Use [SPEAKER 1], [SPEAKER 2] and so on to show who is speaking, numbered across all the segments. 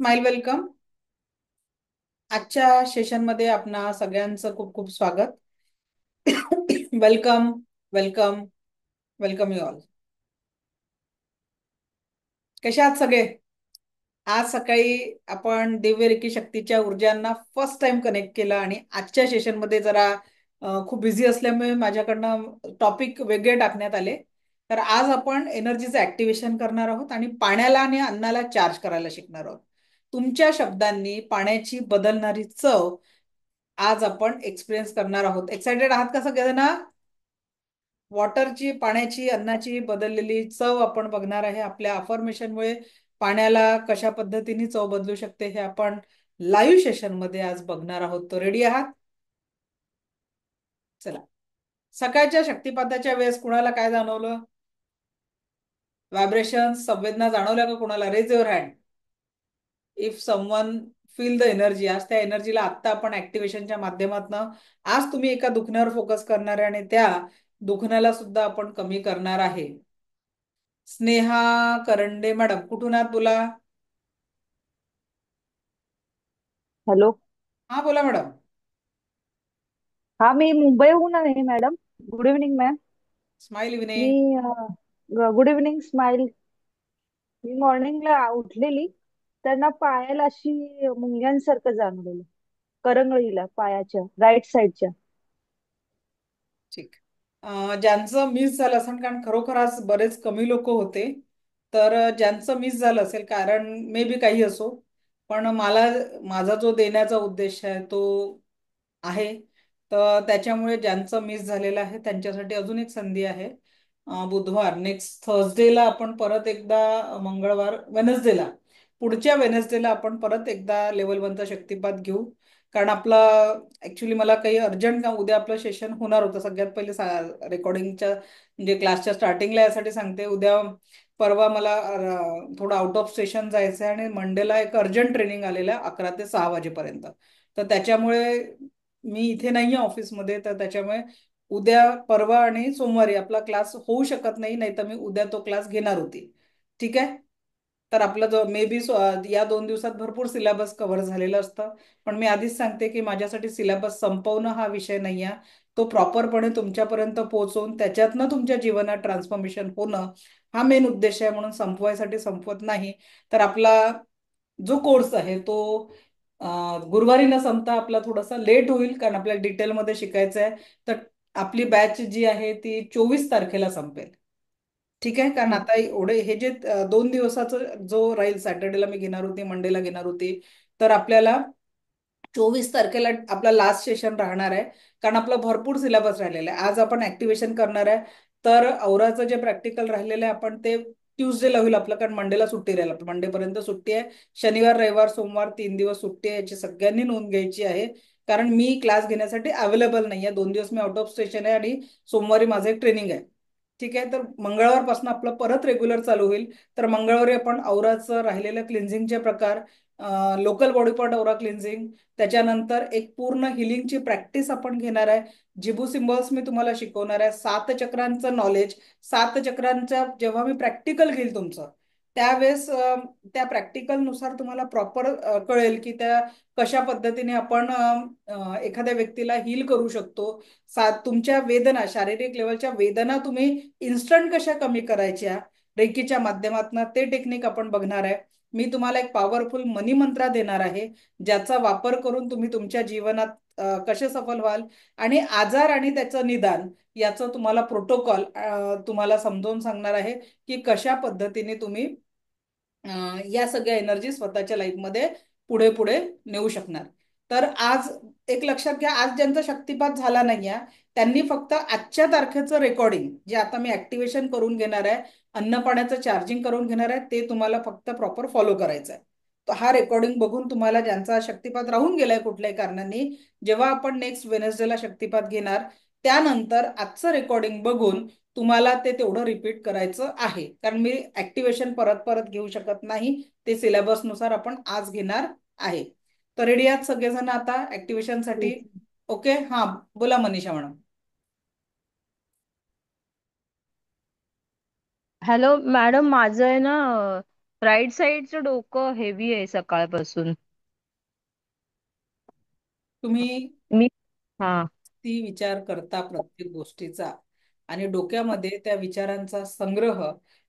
[SPEAKER 1] Smile welcome. आजच्या सेशनमध्ये आपणा सगळ्यांचं खूप खूप स्वागत. Welcome. Welcome. Welcome you all. कसे आहात सगळे? आज सकाळी आपण दिव्य रेकी शक्तीच्या ऊर्जांना फर्स्ट टाइम कनेक्ट केलं आणि आजच्या सेशनमध्ये जरा खूप बिझी असल्यामुळे माझ्याकडनं टॉपिक वेगळे टाकण्यात आले. तर आज आपण एनर्जीचं ऍक्टिव्हेशन करणार आहोत आणि पाण्याला आणि अन्नाला चार्ज करायला शिकणार आहोत. तुमच्या शब्दांनी पाण्याची बदलणारी चव आज आपण एक्सपिरियन्स करणार आहोत. एक्साइटेड आहात का सगळेजण? वॉटरची, पाण्याची, अन्नाची बदललेली चव आपण बघणार आहे. आपल्या अफर्मेशनमुळे पाण्याला कशा पद्धतीने चव बदलू शकते हे आपण लाईव्ह सेशन मध्ये आज बघणार आहोत. तर रेडी आहात? चला. सकाळच्या शक्तिपाताच्या वेळेस कुणाला काय जाणवलं? व्हायब्रेशन, संवेदना जाणवल्या का कुणाला? Raise your hand if someone feel the energy. आज त्या एनर्जीला आत्ता आपण ऍक्टिव्हेशनच्या माध्यमातून आज तुम्ही एका दुखण्यावर फोकस करणार आहे आणि त्या दुखण्याला सुद्धा आपण कमी करणार आहे. स्नेहा करंडे मॅडम कुठून आहात बोला?
[SPEAKER 2] हॅलो.
[SPEAKER 1] हा बोला मॅडम.
[SPEAKER 2] हा, मी मुंबईहून आहे madam. Good evening ma'am.
[SPEAKER 1] Smile
[SPEAKER 2] मी
[SPEAKER 1] इव्हनिंग.
[SPEAKER 2] Good evening smile. मी मॉर्निंगला उठलेली, त्यांना पायाला अशी मुंग्यांसारखं जाणवलेलं, करंगळीला पायाच्या राईट साईडच्या.
[SPEAKER 1] ठीक. ज्यांचं मिस झालं असेल, कारण खरोखर आज बरेच कमी लोक होते, तर ज्यांचं मिस झालं असेल कारण मे बी काही असो, पण मला माझा जो देण्याचा उद्देश आहे तो आहे. तर त्याच्यामुळे ज्यांचं मिस झालेलं आहे त्यांच्यासाठी अजून एक संधी आहे. बुधवार नेक्स्ट थर्सडेला आपण परत एकदा, मंगळवार वेनसडेला, पुढच्या वेनसडेला आपण परत एकदा लेवल वनचा शक्तिपात घेऊ. कारण आपला ऍक्च्युली मला काही अर्जंट काम, उद्या आपलं सेशन होणार होतं. सगळ्यात पहिले रेकॉर्डिंगच्या म्हणजे क्लासच्या स्टार्टिंगला यासाठी सांगते, उद्या परवा मला थोडं आउट ऑफ स्टेशन जायचं आहे आणि मंडेला एक अर्जंट ट्रेनिंग आलेलं आहे 11 ते 6 वाजेपर्यंत. तर त्याच्यामुळे मी इथे नाही आहे ऑफिसमध्ये, तर त्याच्यामुळे उद्या, परवा आणि सोमवारी आपला क्लास होऊ शकत नाही. नाही तर मी उद्या तो क्लास घेणार होती. ठीक आहे. तर आपलं जो मे बी या 2 दिवसात भरपूर सिलेबस कव्हर झालेलं असतं. पण मी आधीच सांगते की माझ्यासाठी सिलेबस संपवणं हा विषय नाही आहे. तो प्रॉपरपणे तुमच्यापर्यंत पोहोचवून त्याच्यातनं तुमच्या जीवनात ट्रान्सफॉर्मेशन होणं हा मेन उद्देश आहे. म्हणून संपवायसाठी संपवत नाही. तर आपला जो कोर्स आहे तो गुरुवारी न संपता आपला थोडासा लेट होईल, कारण आपल्याला डिटेलमध्ये शिकायचं आहे. तर आपली बॅच जी आहे ती 24 तारखेला संपेल. ठीक आहे. कारण आता एवढे हे जे 2 दिवसाचं जो राहील, सॅटर्डेला मी घेणार होती, मंडेला घेणार होती, तर आपल्याला 24 तारखेला आपला लास्ट सेशन राहणार आहे. कारण आपला भरपूर सिलेबस राहिलेला आहे. आज आपण ऍक्टिव्हेशन करणार आहे. तर औराचं जे प्रॅक्टिकल राहिलेलं आहे आपण ते ट्युजडेला होईल आपलं, कारण मंडेला सुट्टी राहील. आपलं मंडेपर्यंत सुट्टी आहे. शनिवार, रविवार, सोमवार 3 दिवस सुट्टी आहे. याची सगळ्यांनी नोंद घ्यायची आहे. कारण मी क्लास घेण्यासाठी अवेलेबल नाही आहे. 2 दिवस मी आउट ऑफ स्टेशन आहे आणि सोमवारी माझं एक ट्रेनिंग आहे. ठीक आहे. तर मंगळवारपासून आपलं परत रेग्युलर चालू होईल. तर मंगळवारी आपण औराचं राहिलेलं क्लिन्झिंगचे प्रकार, लोकल बॉडी पार्ट औरा क्लिन्झिंग, त्याच्यानंतर एक पूर्ण हिलिंगची प्रॅक्टिस आपण घेणार आहे. जिबू सिम्बॉल्स मी तुम्हाला शिकवणार आहे. 7 चक्रांचं नॉलेज, 7 चक्रांच्या जेव्हा मी प्रॅक्टिकल घेईल तुमचं, त्यावेळेस त्या प्रॅक्टिकल नुसार तुम्हाला प्रॉपर कळेल की त्या कशा पद्धतीने आपण एखाद्या व्यक्तीला हील करू शकतो. तुमच्या वेदना, शारीरिक लेवलच्या वेदना तुम्ही इन्स्टंट कशा कमी करायच्या रेकीच्या माध्यमातून, ते टेक्निक आपण बघणार आहे. मी तुम्हाला एक पॉवरफुल मनी मंत्रा देणार आहे, ज्याचा वापर करून तुम्ही तुमच्या जीवनात कसे सफल व्हाल आणि आजार आणि त्याचं निदान याचं तुम्हाला प्रोटोकॉल तुम्हाला समजावून सांगणार आहे की कशा पद्धतीने तुम्ही या सगळ्या एनर्जी स्वतःच्या लाईफमध्ये पुढे पुढे नेऊ शकणार. तर आज एक लक्षात घ्या, आज ज्यांचा शक्तिपात झाला नाहीये त्यांनी फक्त आजच्या तारखेचं रेकॉर्डिंग जे आता मी ऍक्टिव्हेशन करून घेणार आहे, अन्न पाण्याचं चार्जिंग करून घेणार आहे, ते तुम्हाला फक्त प्रॉपर फॉलो करायचं आहे. तर हा रेकॉर्डिंग बघून तुम्हाला ज्यांचा शक्तिपात राहून गेलाय कुठल्याही कारणाने, जेव्हा आपण नेक्स्ट वेनेसडेला शक्तिपात घेणार त्यानंतर आजचं रेकॉर्डिंग बघून तुम्हाला ते तेवढं रिपीट करायचं आहे. कारण मी ऍक्टिव्हेशन परत परत घेऊ शकत नाही. ते सिलेबस नुसार आपण आज घेणार आहे. तर रेडी आहात सगळेजण आता ऍक्टिव्हेशन साठी? ओके. हा बोला मनीषा मॅडम.
[SPEAKER 2] हॅलो मॅडम, माझं आहे ना, राईट साईडचं डोकं हेवी आहे सकाळपासून.
[SPEAKER 1] तुम्ही
[SPEAKER 2] मी हा.
[SPEAKER 1] ती विचार करता प्रत्येक गोष्टीचा, आणि डोक्यामध्ये त्या विचारांचा संग्रह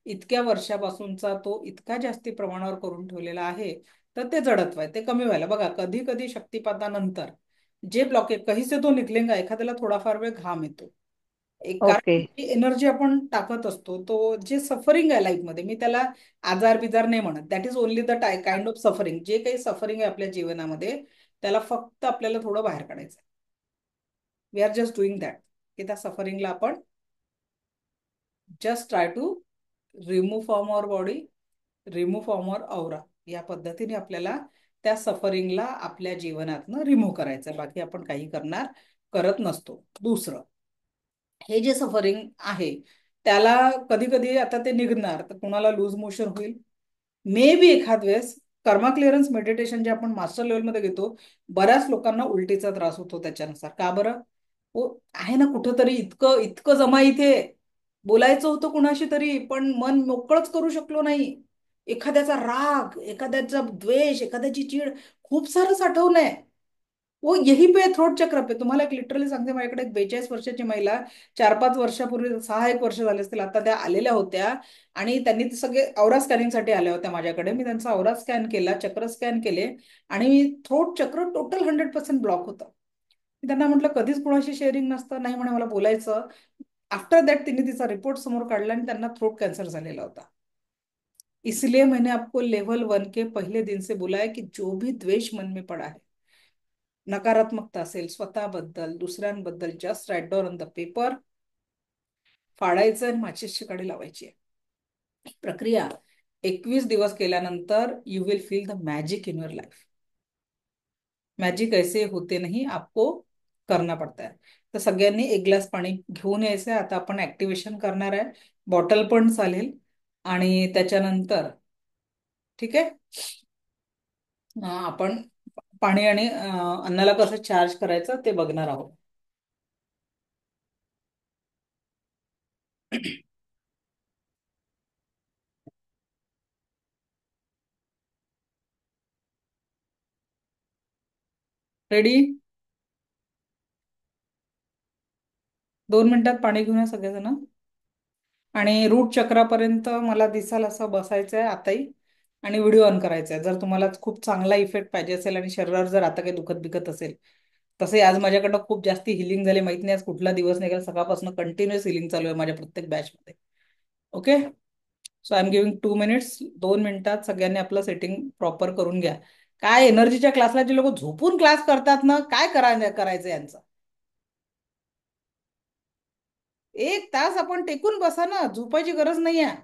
[SPEAKER 1] इतक्या वर्षापासूनचा तो इतका जास्ती प्रमाणावर करून ठेवलेला आहे, तर ते जडत्व आहे, ते कमी व्हायला बघा. कधी कधी शक्तिपातानंतर जे ब्लॉकेज कहीं से तो निकलेगा, एखाद्याला थोडाफार वेळ घाम येतो, एक
[SPEAKER 2] ओके.
[SPEAKER 1] कारण जी एनर्जी आपण टाकत असतो, तो जे सफरिंग आहे लाईफ मध्ये, मी त्याला आजार बिजार नाही म्हणत, that is only the kind of suffering. जे काही सफरिंग आहे आपल्या जीवनामध्ये, त्याला फक्त आपल्याला थोडं बाहेर काढायचं आहे. We are just doing that, की त्या सफरिंगला आपण just try to remove from our body, remove from our aura. या पद्धतीने आपल्याला त्या सफरिंगला आपल्या जीवनातनं रिमूव्ह करायचं आहे. बाकी आपण काही करत नसतो. दुसरं, हे जे सफरिंग आहे, त्याला कधी कधी आता ते निघणार, तर कुणाला लूज मोशन होईल, मे बी एखाद वेळेस. कर्मा क्लिअरन्स मेडिटेशन जे आपण मास्टर लेवलमध्ये घेतो, बऱ्याच लोकांना उलटीचा त्रास होतो त्याच्यानुसार. का बरं? हो, आहे ना कुठंतरी इतकं इतकं जमा इथे, बोलायचं होतं कुणाशी तरी, पण मन मोकळंच करू शकलो नाही. एखाद्याचा राग, एखाद्याचा द्वेष, एखाद्याची चीड, खूप सारं साठवलंय. वो यही पे थ्रोट चक्र पे. तुम्हाला एक लिटरली सांगते, माझ्याकडे एक 42 वर्षाची महिला, 4-5 वर्षापूर्वी, 6 एक वर्ष झाले असतील आता, त्या आलेल्या होत्या. आणि त्यांनी ते सगळे औरा स्कॅनिंगसाठी आल्या होत्या माझ्याकडे. मी त्यांचा औरा स्कॅन केला, चक्र स्कॅन केले, आणि थ्रोट चक्र टोटल 100% ब्लॉक होतं. मी त्यांना म्हटलं कधीच कुणाशी शेअरिंग नसतं, नाही म्हणे मला बोलायचं. आफ्टर दॅट तिने तिचा रिपोर्ट समोर काढला, आणि त्यांना थ्रोट कॅन्सर झालेला होता. इसलिए मैंने आपको लेवल 1 के पहले दिन से बोला है कि जो भी द्वेष मन में पड़ा है, नकारात्मकता असेल स्वतःबद्दल, दुसऱ्यांबद्दल, just write down on the paper, फाडायचं आणि माचीसची काडी लावायची आहे. ही प्रक्रिया 21 दिवस केल्यानंतर you will feel the magic in your life. Magic ऐसे होते नाही, आपको करना पडता है. तर सगळ्यांनी एक ग्लास पाणी घेऊन यायचं आहे. आता आपण ऍक्टिव्हेशन करणार आहे, बॉटल पण चालेल. आणि त्याच्यानंतर, ठीक आहे, आपण पाणी आणि अन्नाला कसं चार्ज करायचं ते बघणार आहोत. रेडी? 2 मिनिटात पाणी घेऊन या सगळेजण. आणि रूट चक्रापर्यंत मला दिसाल असं बसायचं आहे आताही, आणि व्हिडिओ ऑन करायचा आहे. जर तुम्हाला खूप चांगला इफेक्ट पाहिजे असेल, आणि शरीरावर जर आता काही दुखत बिकत असेल, तसे आज माझ्याकडनं खूप जास्ती हिलिंग झाले, माहित नाही आज कुठला दिवस नाही गेला, सकाळपासून कंटिन्युअस हिलिंग चालू आहे माझ्या प्रत्येक बॅचमध्ये. Okay, so I am giving 2 minutes. 2 मिनिटात सगळ्यांनी आपलं सेटिंग प्रॉपर करून घ्या. काय एनर्जीच्या क्लासला जे लोक झोपून क्लास करतात ना, काय करायचं यांचं? 1 तास आपण टेकून बसा ना, झोपायची गरज नाही आहे.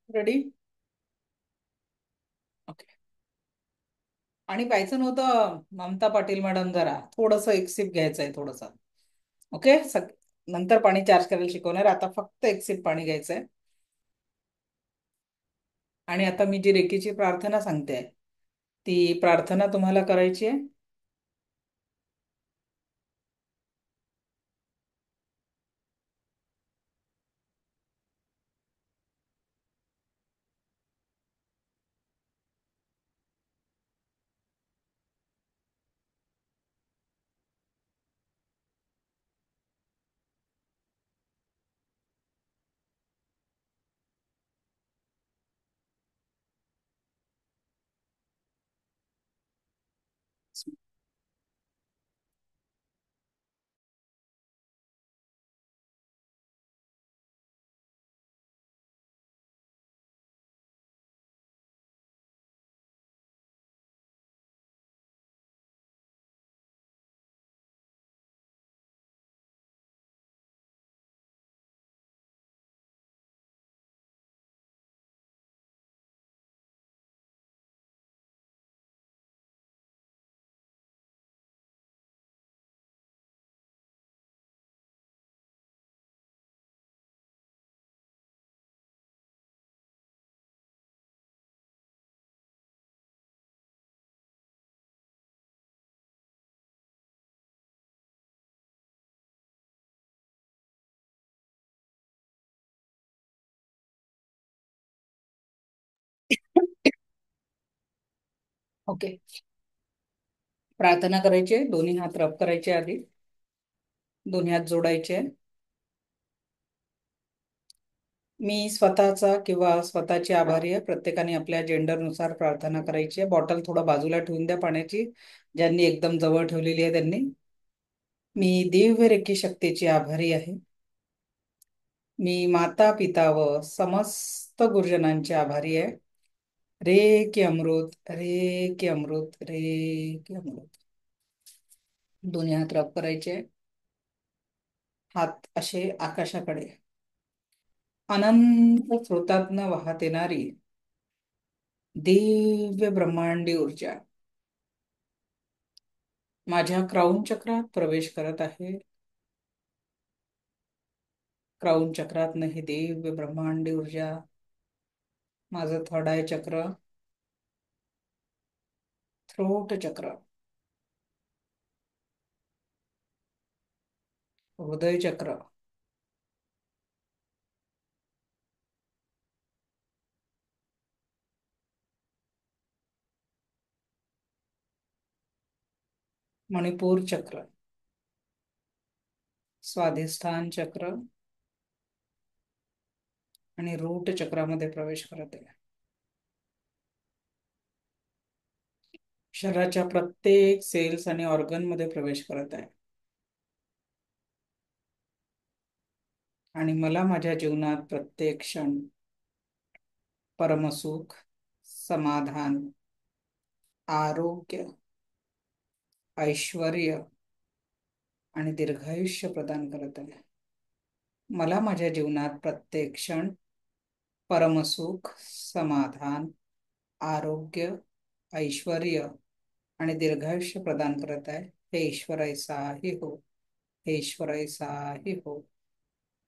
[SPEAKER 1] रेडी? ओके. आणि प्यायचं नव्हतं ममता पाटील मॅडम, जरा थोडंसं एक सिप घ्यायचं आहे थोडंसं. ओके, नंतर पाणी चार्ज करायला शिकवणार, आता फक्त एक सिप पाणी घ्यायचंय. आणि आता मी जी रेकीची प्रार्थना सांगते, ती प्रार्थना तुम्हाला करायची आहे. ओके. प्रार्थना करायची आहे. दोन्ही हात रब करायचे आधी. दोन्ही हात जोडायचे. मी स्वतःचा किंवा स्वतःची आभारी आहे. प्रत्येकाने आपल्या जेंडरनुसार प्रार्थना करायची आहे. बॉटल थोडं बाजूला ठेवून द्या पाण्याची, ज्यांनी एकदम जवळ ठेवलेली आहे त्यांनी. मी दिव्य रेखी शक्तीची आभारी आहे. मी माता पिता व समस्त गुरुजनांचे आभारी आहे. रे की अमृत, रे की अमृत, रे की अमृत. दोन्ही हात रब करायचे. हात असे आकाशाकडे. अनंत स्रोतातनं वाहत येणारी दिव्य ब्रह्मांडी ऊर्जा माझ्या क्राऊन चक्रात प्रवेश करत आहे. क्राऊन चक्रात ही दिव्य ब्रह्मांडी ऊर्जा माझं थर्ड आय चक्र, थ्रोट चक्र, हृदय चक्र, मणिपूर चक्र, स्वाधिष्ठान चक्र आणि रूट चक्रामध्ये प्रवेश करत आहे. शरीराच्या प्रत्येक सेल्स आणि ऑर्गन मध्ये प्रवेश करत आहे. आणि मला माझ्या जीवनात प्रत्येक क्षण परमसुख, समाधान, आरोग्य, ऐश्वर्य आणि दीर्घायुष्य प्रदान करत आहे. मला माझ्या जीवनात प्रत्येक क्षण परमसुख, समाधान, आरोग्य, ऐश्वर्य आणि दीर्घायुष्य प्रदान करत आहे. हे ईश्वर ऐसाही हो, हे ईश्वर ऐसाही हो,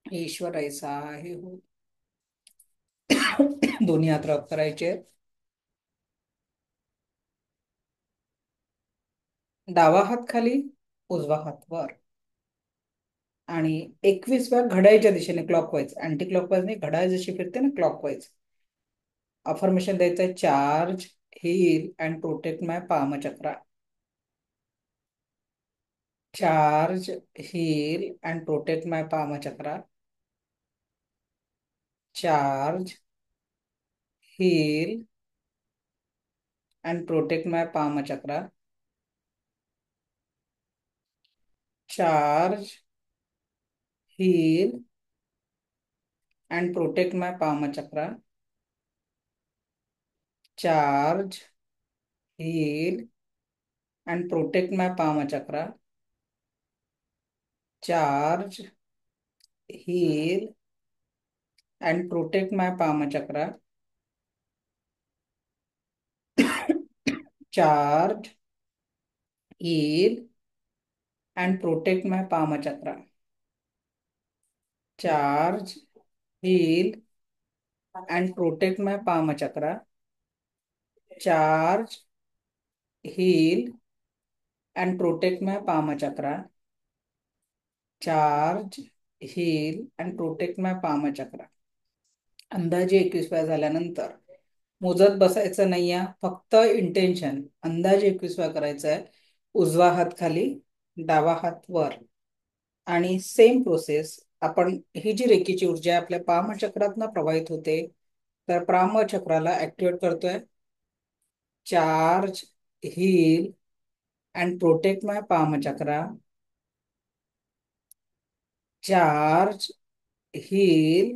[SPEAKER 1] हे ईश्वर ऐसाही हो. दोन्ही हात रब करायचे. डावा हात खाली, उजवा हात वर. आणि 21 वेळा घड्याळच्या दिशेने क्लॉकवाईज, अँटी क्लॉकवाईज नाही, घड्याळ जशी फिरते ना क्लॉकवाईज, अफर्मेशन द्यायचं आहे. Charge, heal and protect my palm chakra. Charge, heal and protect my palm chakra. Charge, heal and protect my palm chakra. Charge, heal and protect my palm chakra. Charge, heal and protect my palm chakra. Charge, heal and protect my palm chakra. Charge, heal and protect my palm chakra. Charge, heal and protect my palm chakra. Charge, heal and protect my palm chakra. Charge, heal and protect my palm chakra. अंदाजे 21 वेळा झाल्यानंतर मोजत बसायचं नाही आहे, फक्त intention अंदाजे 21 वेळा करायचं आहे. उजवा हात खाली, डावा हात वर. आणि सेम प्रोसेस आपण, ही जी रेकीची ऊर्जा आहे आपल्या पाम चक्रातनं प्रवाहित होते, तर प्राम चक्राला ऍक्टिव्हेट करतोय. Charge, heal and protect my palm chakra. Charge, heal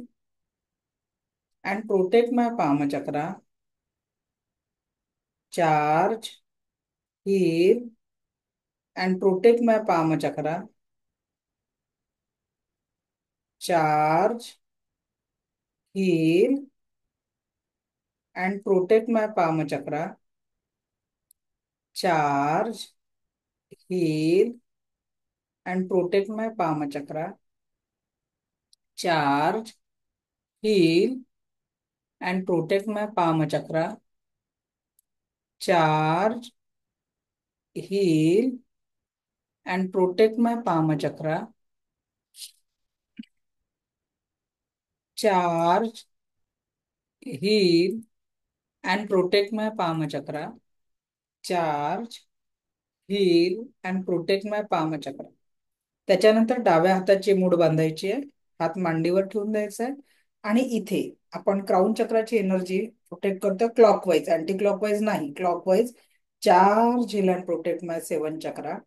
[SPEAKER 1] and protect my palm chakra. Charge, heal and protect my palm chakra. Charge, heal and protect my palm chakra. Charge, heal and protect my palm chakra. Charge, heal and protect my palm chakra. Charge, heal and protect my palm chakra. Charge, heal and protect my palm chakra. Charge, heal and protect my palm चक्रा. त्याच्यानंतर डाव्या हाताची मूठ बांधायची आहे, हात मांडीवर ठेवून द्यायचा आहे. आणि इथे आपण क्राऊन चक्राची एनर्जी प्रोटेक्ट करतो क्लॉकवाईज, अँटी क्लॉकवाईज नाही, clockwise. Charge, heal and protect my seven chakra.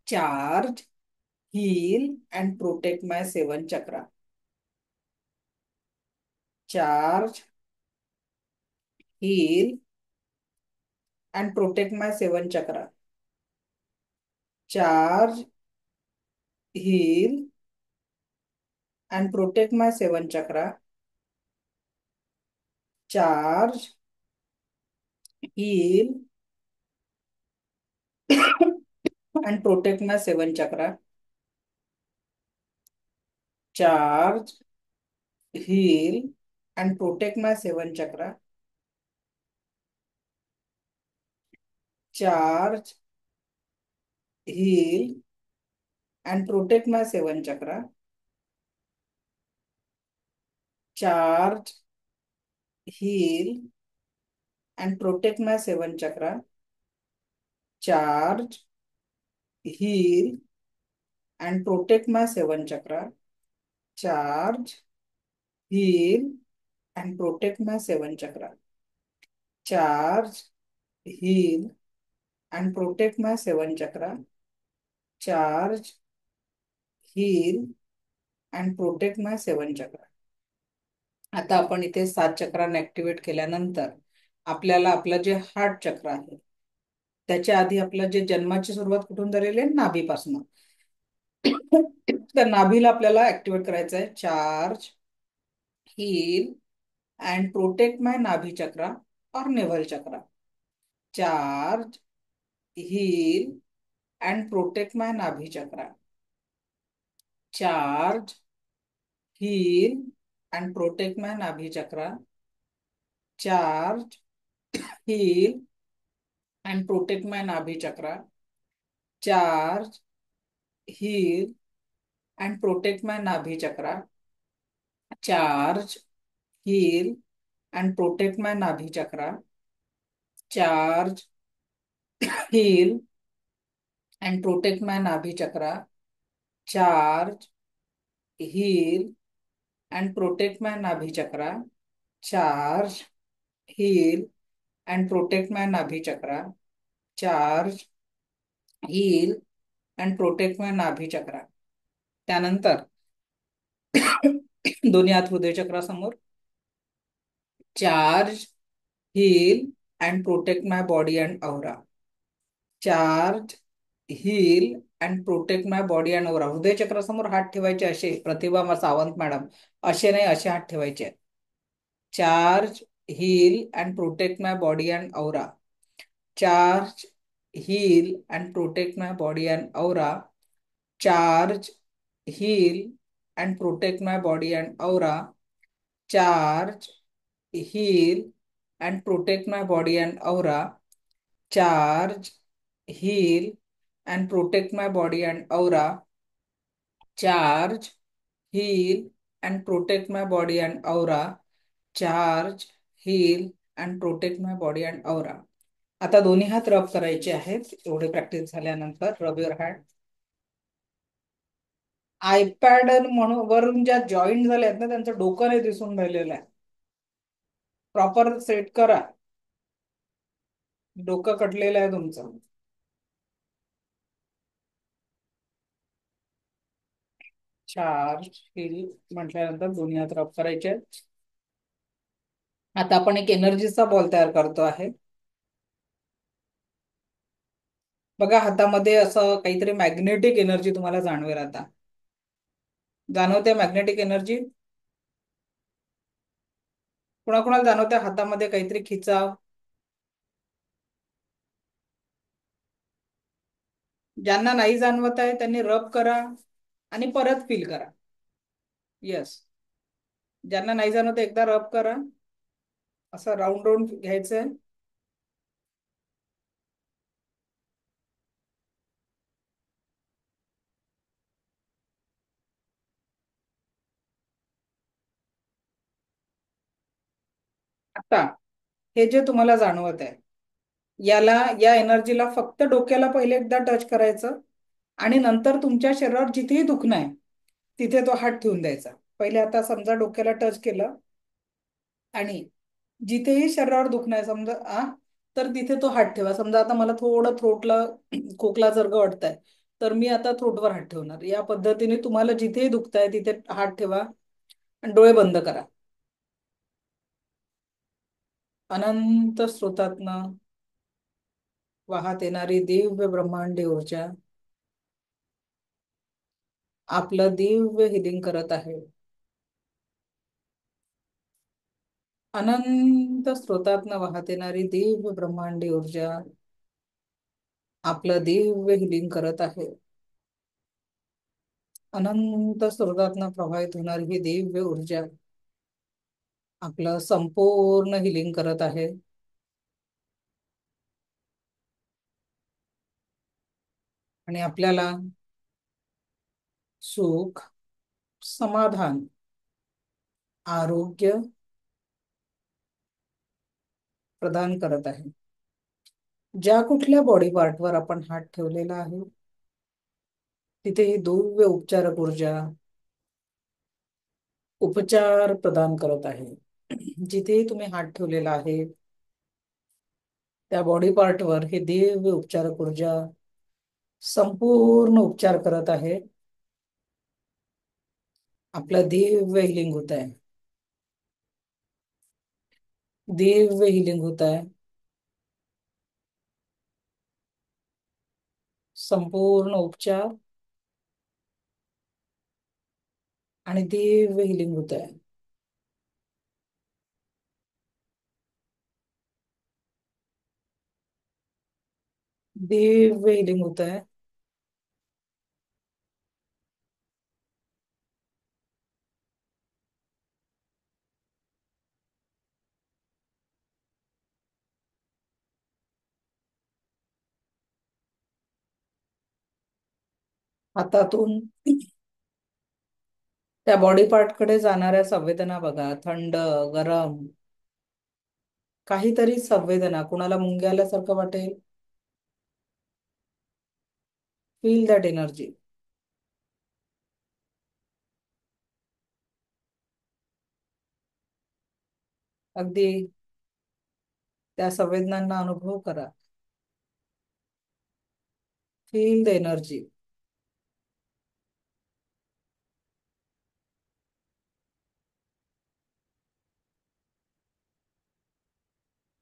[SPEAKER 1] Charge, heal and protect my seven chakra. Charge, heal and protect my seven chakra. Charge, heal and protect my seven chakra. Charge, heal and protect my seven chakra. Charge, heal and protect my seven chakra. Charge, heal and protect my seven chakra. Charge, heal and protect my seven chakra. Charge, heal and protect my seven chakra. Charge, heal and protect my seven chakra. Charge, heal and protect my seven chakra. Charge, heal and protect my seven chakra. आता आपण इथे 7 चक्रांना activate केल्यानंतर आपल्याला आपलं जे heart चक्र आहे, त्याच्या आधी आपलं जे जन्माची सुरुवात कुठून झालेली आहे, नाभीपासून. तर नाभीला आपल्याला ऍक्टिव्हेट करायचं आहे. Charge, heal and protect my nabhi chakra और navel chakra. Charge, heal and protect my nabhi chakra. Charge, heal and protect my nabhi chakra. Charge, heal and protect my nabhi chakra. Charge, heal and protect my nabhi chakra. Charge, heal and protect my nabhi chakra. Charge, heal and protect my nabhi chakra. Charge, heal and protect my nabhi chakra. Charge, heal and protect my nabhi chakra. Charge, heal and protect my nabhi chakra. त्यानंतर दोन्ही हात हृदय चक्रासमोर. Charge, heal and protect my body and aura. Charge, heal and protect my body and aura. हृदय चक्रासमोर हात ठेवायचे असे, प्रतिभा सावंत मॅडम, असे नाही, असे हात ठेवायचे. Charge, heal and protect my body and aura. Charge, heal and protect my body and aura. Charge, heal and protect my body and aura. Charge, heal and protect my body and aura. Charge, heal and protect my body and aura. Charge, heal and protect my body and aura. Charge, heal and protect my body and aura. आता दोन्ही हात रब करायचे आहेत. एवढे practice झाल्यानंतर रब your hand. IPad म्हणून वरून ज्या जॉईंट झाल्या आहेत ना, त्यांचं डोकं नाही दिसून राहिलेलं आहे. प्रॉपर सेट करा. डोकं कटलेलं आहे तुमचं. चार्ज, हिल म्हटल्यानंतर दोन्ही हात रब करायचे आहेत. आता आपण एक एनर्जीचा बॉल तयार करतो आहे. बघा, हातामध्ये असं काहीतरी मॅग्नेटिक एनर्जी तुम्हाला जाणवेल आता. जाणवते मॅग्नेटिक एनर्जी? कुणाकुणाला जाणवते हातामध्ये काहीतरी खिचाव? ज्यांना नाही जाणवत आहे त्यांनी रब करा आणि परत फील करा. येस. ज्यांना नाही जाणवत एकदा रब करा. असं राऊंड राऊंड घ्यायचंय. आता हे जे तुम्हाला जाणवत आहे, याला या एनर्जीला फक्त डोक्याला पहिले एकदा टच करायचं आणि नंतर तुमच्या शरीरावर जिथेही दुखणं आहे तिथे तो हात ठेवून द्यायचा. पहिले आता समजा डोक्याला टच केलं आणि जिथेही शरीरावर दुखणं आहे समजा तर तिथे तो हात ठेवा. समजा आता मला थोडं थ्रोटला खोकला जर का वाटतंय, तर मी आता थ्रोटवर हात ठेवणार. या पद्धतीने तुम्हाला जिथेही दुखताय तिथे हात ठेवा आणि डोळे बंद करा. अनंत स्रोतातनं वाहत येणारी दिव्य ब्रह्मांडी ऊर्जा आपलं दिव्य हिलिंग करत आहे. अनंत स्रोतातनं वाहत येणारी दिव्य ब्रह्मांडी ऊर्जा आपलं दिव्य हिलिंग करत आहे. अनंत स्रोतातनं प्रवाहित होणारी ही दिव्य ऊर्जा आपलं संपूर्ण हिलिंग करत आहे. आणि आपल्याला सुख, समाधान, आरोग्य प्रदान करत आहे. ज्या कुठल्या बॉडी पार्टवर आपण हात ठेवलेला आहे तिथे ही दिव्य उपचारक ऊर्जा उपचार प्रदान करत आहे. जिथेही तुम्ही हात ठेवलेला आहे त्या बॉडी पार्टवर ही दिव्य उपचारक ऊर्जा संपूर्ण उपचार करत आहे. आपलं दिव्य हिलिंग होत आहे. दिव्य हिलिंग होत आहे. संपूर्ण उपचार आणि दिव्य हिलिंग होत आहे. दिव्य हिलिंग होत आहे. हातातून त्या बॉडी पार्टकडे जाणाऱ्या संवेदना बघा. थंड, गरम, काहीतरी संवेदना. कुणाला मुंग्या आल्यासारखं वाटेल. Feel that energy. अगदी त्या संवेदनांना अनुभव करा. Feel the energy.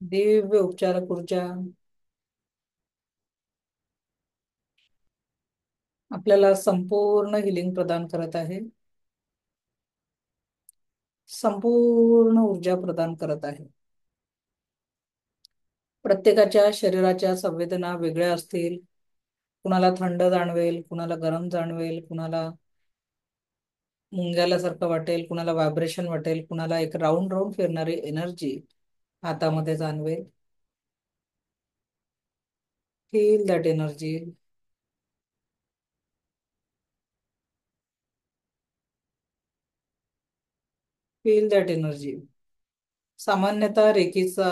[SPEAKER 1] दिव्य उपचारक ऊर्जा आपल्याला संपूर्ण हिलिंग प्रदान करत आहे. संपूर्ण ऊर्जा प्रदान करत आहे. प्रत्येकाच्या शरीराच्या संवेदना वेगळ्या असतील. कुणाला थंड जाणवेल, कुणाला गरम जाणवेल, कुणाला मुंग्याल्यासारखं वाटेल, कुणाला व्हायब्रेशन वाटेल, कुणाला एक राऊंड राऊंड फिरणारी एनर्जी हातामध्ये जाणवेल. Feel that energy. Feel that energy. सामान्यतः रेकीचा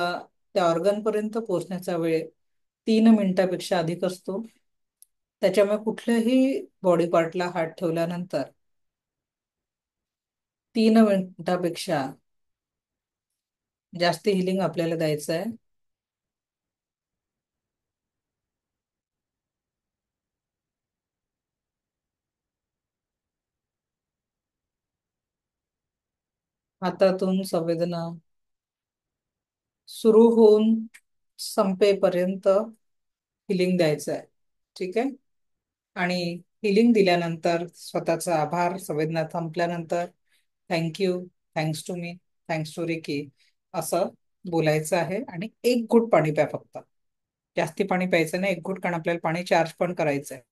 [SPEAKER 1] त्या ऑर्गन पर्यंत पोहोचण्याचा वेळ 3 मिनिटापेक्षा अधिक असतो. त्याच्यामुळे कुठल्याही बॉडी पार्टला हात ठेवल्यानंतर 3 मिनिटापेक्षा जास्त हिलिंग आपल्याला द्यायचं आहे. हातातून संवेदना सुरू होऊन संपेपर्यंत हिलिंग द्यायचं आहे. ठीक आहे. आणि हिलिंग दिल्यानंतर स्वतःचा आभार, संवेदना संपल्यानंतर thank you, thanks to me, thanks to reiki असं बोलायचं आहे. आणि एक घूट पाणी प्या फक्त. जास्ती पाणी प्यायचं नाही, एक घूट, कारण आपल्याला पाणी चार्ज पण करायचं आहे.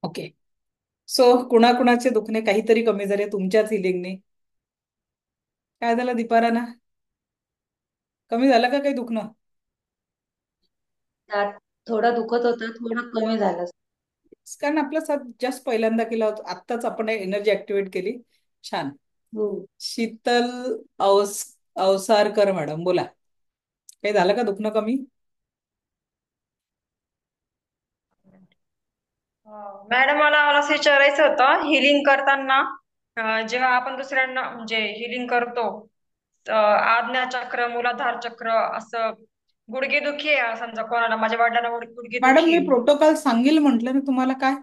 [SPEAKER 1] ओके. सो कुणाकुणाचे दुखणे काहीतरी कमी झाले तुमच्याच हिलिंगने. काय झालं दीपाराना? कमी झालं का काही दुखणं?
[SPEAKER 2] त्यात थोडं दुखत होतं, थोडं कमी झालं.
[SPEAKER 1] कारण आपलं साथ जस्ट पहिल्यांदा केला होता, आत्ताच आपण एनर्जी ऍक्टिव्हेट केली. छान.
[SPEAKER 2] हो.
[SPEAKER 1] शीतल अवसारकर मॅडम बोला. काही झालं का दुखणं कमी?
[SPEAKER 3] मॅडम मला मला असं विचारायचं होतं हिलिंग करताना जेव्हा आपण दुसऱ्यांना म्हणजे हिलिंग करतो आज्ञा चक्र मूलाधार चक्र असं गुडघेदुखी आहे समजा कोणाला माझ्या वडिलांना
[SPEAKER 1] मॅडम
[SPEAKER 3] गुडघेदुखी
[SPEAKER 1] मी
[SPEAKER 3] आहे.
[SPEAKER 1] प्रोटोकॉल सांगेल म्हटलं ना तुम्हाला. काय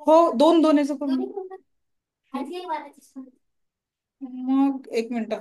[SPEAKER 1] हो, दोन दोन याचं करून मग 1 मिनिट.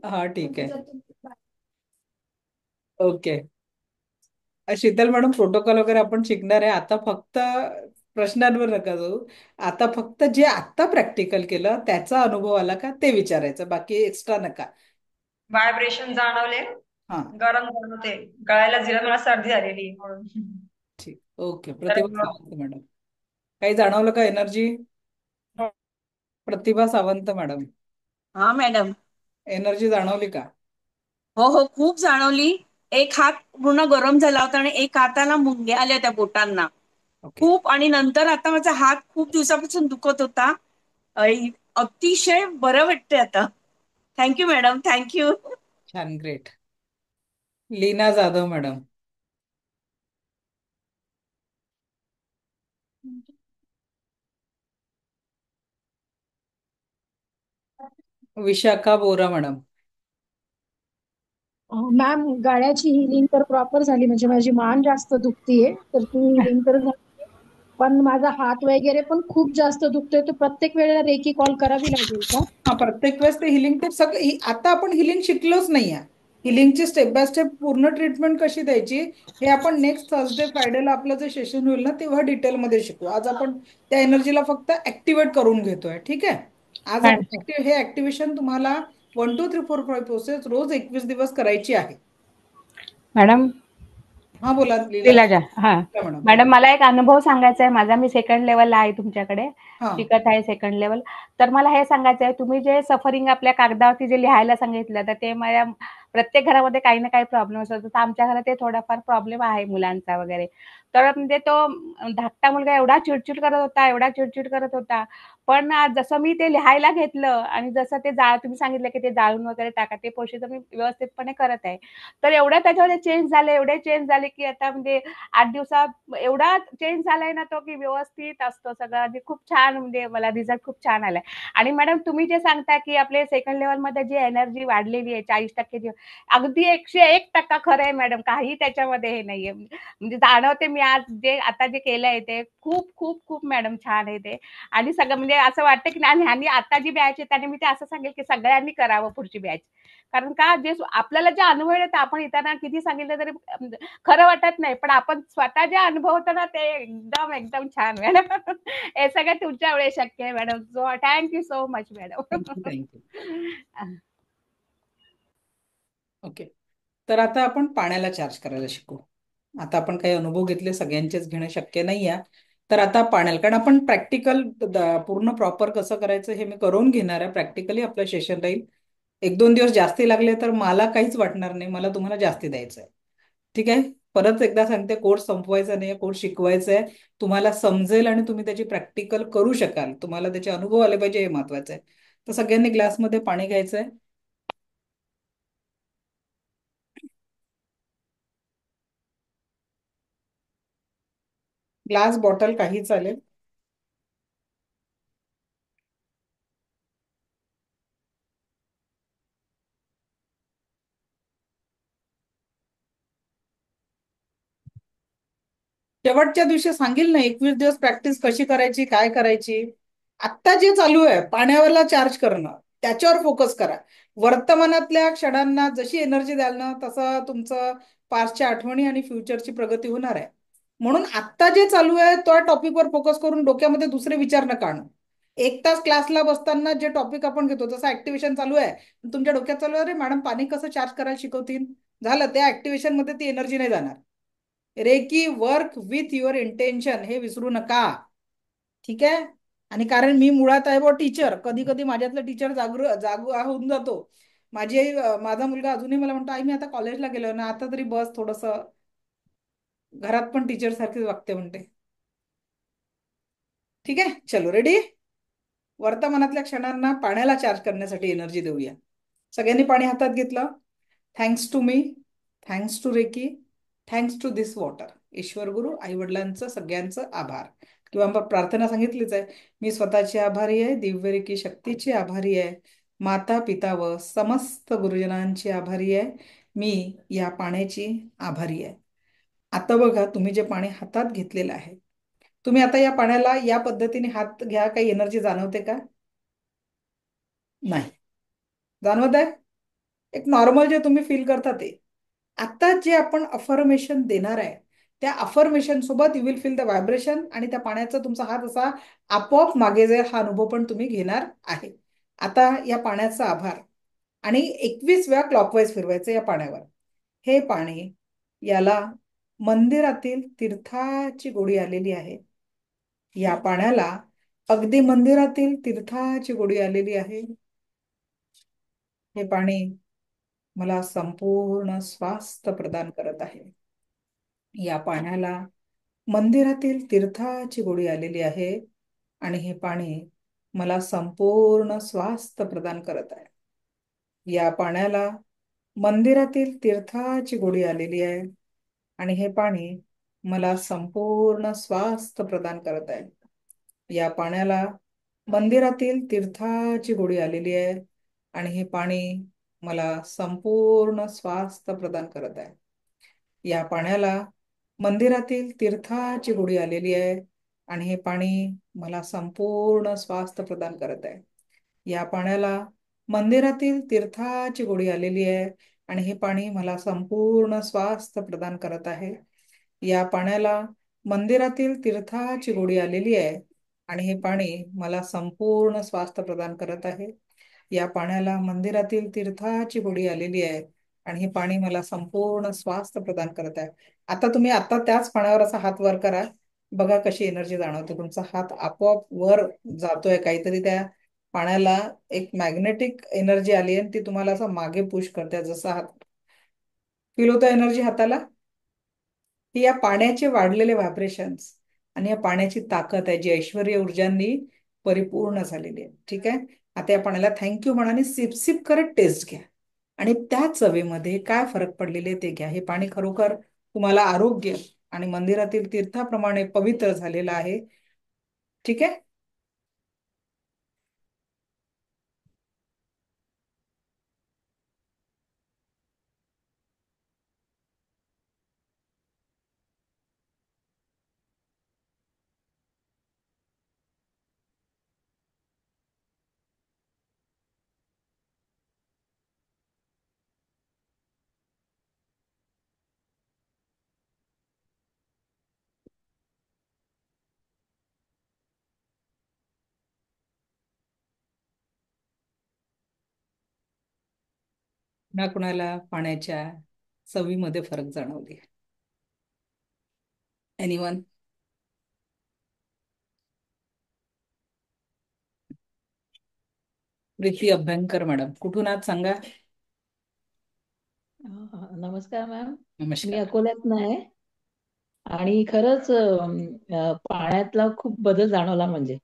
[SPEAKER 1] हा ठीक आहे. ओके. शीतल मॅडम प्रोटोकॉल वगैरे आपण शिकणार आहे आता. फक्त प्रश्नांवर नका जाऊ. आता फक्त जे आता प्रॅक्टिकल केलं त्याचा अनुभव आला का ते विचारायचं, बाकी एक्स्ट्रा नका.
[SPEAKER 3] व्हायब्रेशन जाणवले,
[SPEAKER 1] हा
[SPEAKER 3] गरम जाणवते, गळायला जिला मला सर्दी झालेली म्हणून.
[SPEAKER 1] ठीक. ओके.
[SPEAKER 3] तर
[SPEAKER 1] प्रतिभा सावंत मॅडम, काही जाणवलं का एनर्जी? प्रतिभा सावंत मॅडम,
[SPEAKER 2] हा मॅडम.
[SPEAKER 1] एनर्जी जाणवली का?
[SPEAKER 4] हो हो, खूप जाणवली. एक हात पूर्ण गरम झाला होता आणि एक हाताला मुंग्या आल्या त्या बोटांना.
[SPEAKER 1] ओके.
[SPEAKER 4] खूप. आणि नंतर आता माझा हात खूप दिवसापासून दुखत होता. अतिशय बरं वाटतंय आता. Thank you madam, thank you.
[SPEAKER 1] छान, ग्रेट. लीना जाधव मॅडम. विशाखा बोरा मॅडम.
[SPEAKER 5] मॅम, गाळ्याची हिलिंग तर प्रॉपर झाली, म्हणजे माझी मान जास्त दुखतीये तर ती हिलिंग तर झाली. पण माझा हात वगैरे पण खूप जास्त दुखतोय, तर प्रत्येक वेळेला रेकी कॉल करावी लागेल का?
[SPEAKER 1] हा, प्रत्येक वेळेस ते हिलिंग ते सगळं आता आपण हिलिंग शिकलोच नाही आहे. हिलिंगची स्टेप बाय स्टेप पूर्ण ट्रीटमेंट कशी द्यायची हे आपण नेक्स्ट थर्सडे फ्रायडेला आपलं जे सेशन होईल ना तेव्हा डिटेलमध्ये शिकू. आज आपण त्या एनर्जीला फक्त ऍक्टिवेट करून घेतोय. ठीक आहे. आज आपण
[SPEAKER 5] मॅडम
[SPEAKER 1] हे ऍक्टिव्हेशन तुम्हाला 1 2 3 4 5 प्रोसेस रोज 21 दिवस करायची आहे.
[SPEAKER 2] मॅडम,
[SPEAKER 1] हा, बोला लीला
[SPEAKER 2] लीलाजा. हा
[SPEAKER 1] मॅडम, बोला.
[SPEAKER 2] मॅडम, मला एक अनुभव सांगायचा आहे माझा. मी सेकंड लेवलला आहे तुमच्याकडे,
[SPEAKER 1] हा.
[SPEAKER 2] शिकत आहे सेकंड लेवल. तर मला हे सांगायचं आहे, तुम्ही जे सफरिंग आपल्या कागदावरती जे लिहायला सांगितलं, तर ते माझ्या प्रत्येक घरामध्ये काही ना काही प्रॉब्लेम असतो. तर आमच्या घरात ते थोडाफार प्रॉब्लेम आहे मुलांचा वगैरे. तर म्हणजे तो धाकटा मुलगा एवढा चिडचिड करत होता, एवढा चिडचिड करत होता. पण जसं मी ते लिहायला घेतलं आणि जसं ते तुम्ही सांगितलं की ते जाळून वगैरे टाका, ते प्रोसिजर मी व्यवस्थितपणे करत आहे. तर एवढं त्याच्यामध्ये चेंज झाले, एवढे चेंज झाले की आता म्हणजे 8 दिवसात एवढा चेंज झालाय ना तो, की व्यवस्थित असतो सगळं आणि खूप छान, म्हणजे मला रिझल्ट खूप छान आलाय. आणि मॅडम, तुम्ही जे सांगता की आपले सेकंड लेव्हलमध्ये जी एनर्जी वाढलेली आहे 40% जी, अगदी 101% खरं आहे मॅडम. काही त्याच्यामध्ये हे नाहीये. म्हणजे जाणवते मी आज जे आता जे केलंय ते खूप खूप खूप मॅडम छान आहे ते. आणि सगळं म्हणजे असं वाटतं की आणि ह्यांनी आता जी बॅच आहे त्याने मी ते असं सांगेल की सगळ्यांनी करावं पुढची बॅच. कारण का जे आपल्याला जे अनुभव येतात आपण इतरांना किती सांगितलं तरी खरं वाटत नाही, पण आपण स्वतः जे अनुभवतो ना ते एकदम एकदम छान मॅडम. हे सगळं तुमच्यामुळे शक्य आहे madam. So thank you so much madam.
[SPEAKER 1] Thank you, thank you. Okay. तर आता आपण पाण्याला चार्ज करायला शिकू. आता आपण काही अनुभव घेतले, सगळ्यांचेच घेणं शक्य नाही आहे. तर आता पाण्याला, कारण आपण प्रॅक्टिकल पूर्ण प्रॉपर कसं करायचं हे मी करून घेणार आहे. प्रॅक्टिकली आपलं सेशन राहील. 1 2 दिवस जास्ती लागले तर मला काहीच वाटणार नाही, मला तुम्हाला जास्ती द्यायचं आहे. ठीक आहे. परत एकदा सांगते, कोर्स संपवायचा नाही, कोर्स शिकवायचा आहे. तुम्हाला समजेल आणि तुम्ही त्याची प्रॅक्टिकल करू शकाल, तुम्हाला त्याचे अनुभव आले पाहिजे, हे महत्वाचं आहे. तर सगळ्यांनी ग्लासमध्ये पाणी घ्यायचं आहे. ग्लास, बॉटल काही चालेल. शेवटच्या दिवशी सांगेल ना 21 दिवस प्रॅक्टिस कशी करायची, काय करायची. आत्ता जे चालू आहे पाण्यावरला चार्ज करणं, त्याच्यावर फोकस करा. वर्तमानातल्या क्षणांना जशी एनर्जी द्याल ना तसं तुमचं पास्टच्या आठवणी आणि फ्युचरची प्रगती होणार आहे. म्हणून आत्ता जे चालू आहे त्या टॉपिकवर फोकस करून डोक्यामध्ये दुसरे विचार नका आणू. 1 तास क्लासला बसताना जे टॉपिक आपण घेतो, जसं ऍक्टिव्हेशन चालू आहे, तुमच्या डोक्यात चालू आहे, अरे मॅडम पाणी कसं चार्ज करायला शिकवतील, झालं, त्या ऍक्टिव्हेशन मध्ये ती एनर्जी नाही जाणार. Reiki work with your intention, हे विसरू नका. ठीक आहे. आणि कारण मी मुळात आहे व टीचर, कधी कधी माझ्यातलं टीचर जागू होऊन जातो. माझा मुलगा अजूनही मला म्हणतो, आई मी आता कॉलेजला गेलो ना, आता तरी बस थोडस, घरात पण टीचर सारखीच वागते म्हणते. ठीक आहे, चलो रेडी. वर्तमानातल्या क्षणांना पाण्याला चार्ज करण्यासाठी एनर्जी देऊया. सगळ्यांनी पाणी हातात घेतलं. Thanks to me, thanks to reiki, thanks to this water. ईश्वर गुरु, आई वडिलांचं सगळ्यांचं आभार, किंवा मग प्रार्थना सांगितलीच आहे. मी स्वतःची आभारी आहे, दिव्य रेकी शक्तीची आभारी आहे, माता पिता व समस्त गुरुजनांची आभारी आहे, मी या पाण्याची आभारी आहे. आता बघा, तुम्ही जे पाणी हातात घेतलेलं आहे, तुम्ही आता या पाण्याला या पद्धतीने हात घ्या, काही एनर्जी जाणवते का? नाही जाणवत आहे. एक नॉर्मल जे तुम्ही फील करता ते. आता जे आपण अफर्मेशन देणार आहे, त्या अफर्मेशन सोबत you will feel the vibration, आणि त्या पाण्याचा तुमचा हात असा आपोआप मागे जाईल, हा अनुभव पण तुम्ही घेणार आहे. आता या पाण्याचा आभार, आणि 21 वेळा क्लॉकवाईज फिरवायचं या पाण्यावर. हे पाणी, याला मंदिरातील तीर्थाची गोडी आलेली आहे. या पाण्याला अगदी मंदिरातील तीर्थाची गोडी आलेली आहे. हे पाणी मला संपूर्ण स्वास्थ्य प्रदान करत आहे. या पाण्याला मंदिरातील तीर्थाची गोडी आलेली आहे आणि हे पाणी मला संपूर्ण स्वास्थ्य प्रदान करत आहे. या पाण्याला मंदिरातील तीर्थाची गोडी आलेली आहे आणि हे पाणी मला संपूर्ण स्वास्थ्य प्रदान करत आहे. या पाण्याला मंदिरातील तीर्थाची गोडी आलेली आहे आणि हे पाणी मला संपूर्ण स्वास्थ्य प्रदान करत आहे. या पाण्याला मंदिरातील तीर्थाची गोडी आलेली आहे आणि हे पाणी मला संपूर्ण स्वास्थ्य प्रदान करत आहे. या पाण्याला मंदिरातील तीर्थाची गोडी आलेली आहे आणि हे पाणी मला संपूर्ण स्वास्थ्य प्रदान करत आहे. या पाण्याला मंदिरातील तीर्थाची गोडी आलेली आहे आणि हे पाणी मला संपूर्ण स्वास्थ्य प्रदान करत आहे. या पाण्याला मंदिरातील तीर्थाची गोडी आलेली आहे आणि हे पाणी मला संपूर्ण स्वास्थ्य प्रदान करत आहे. आता त्याच पाण्यावर असा हात वर करा, बघा कशी एनर्जी जाणवते. तुमचा हात आपोआप वर जातोय, काहीतरी त्या पाण्याला एक मॅग्नेटिक एनर्जी आली आणि ती तुम्हाला असं मागे पुश करते. जसा हात फील होतं एनर्जी हाताला, ही या पाण्याचे वाढलेले व्हायब्रेशन्स आणि या पाण्याची ताकद आहे जी ऐश्वर्य ऊर्जांनी परिपूर्ण झालेली आहे. ठीक आहे, आता या पाण्याला थँक्यू म्हणा आणि सिप सिप करत टेस्ट घ्या आणि त्या चवेमध्ये काय फरक पडलेले ते घ्या. हे पाणी खरोखर तुम्हाला आरोग्य आणि मंदिरातील तीर्थाप्रमाणे पवित्र झालेलं आहे. ठीक आहे. ना कुणाला पाण्याच्या चवीमध्ये फरक जाणवले? एनीवन? प्रीती अभ्यंकर मॅडम, कुठून आहात सांगा?
[SPEAKER 6] नमस्कार मॅम. मी
[SPEAKER 1] नमस्कार.
[SPEAKER 6] अकोल्यात आहे आणि खरंच पाण्यातला खूप बदल जाणवला. म्हणजे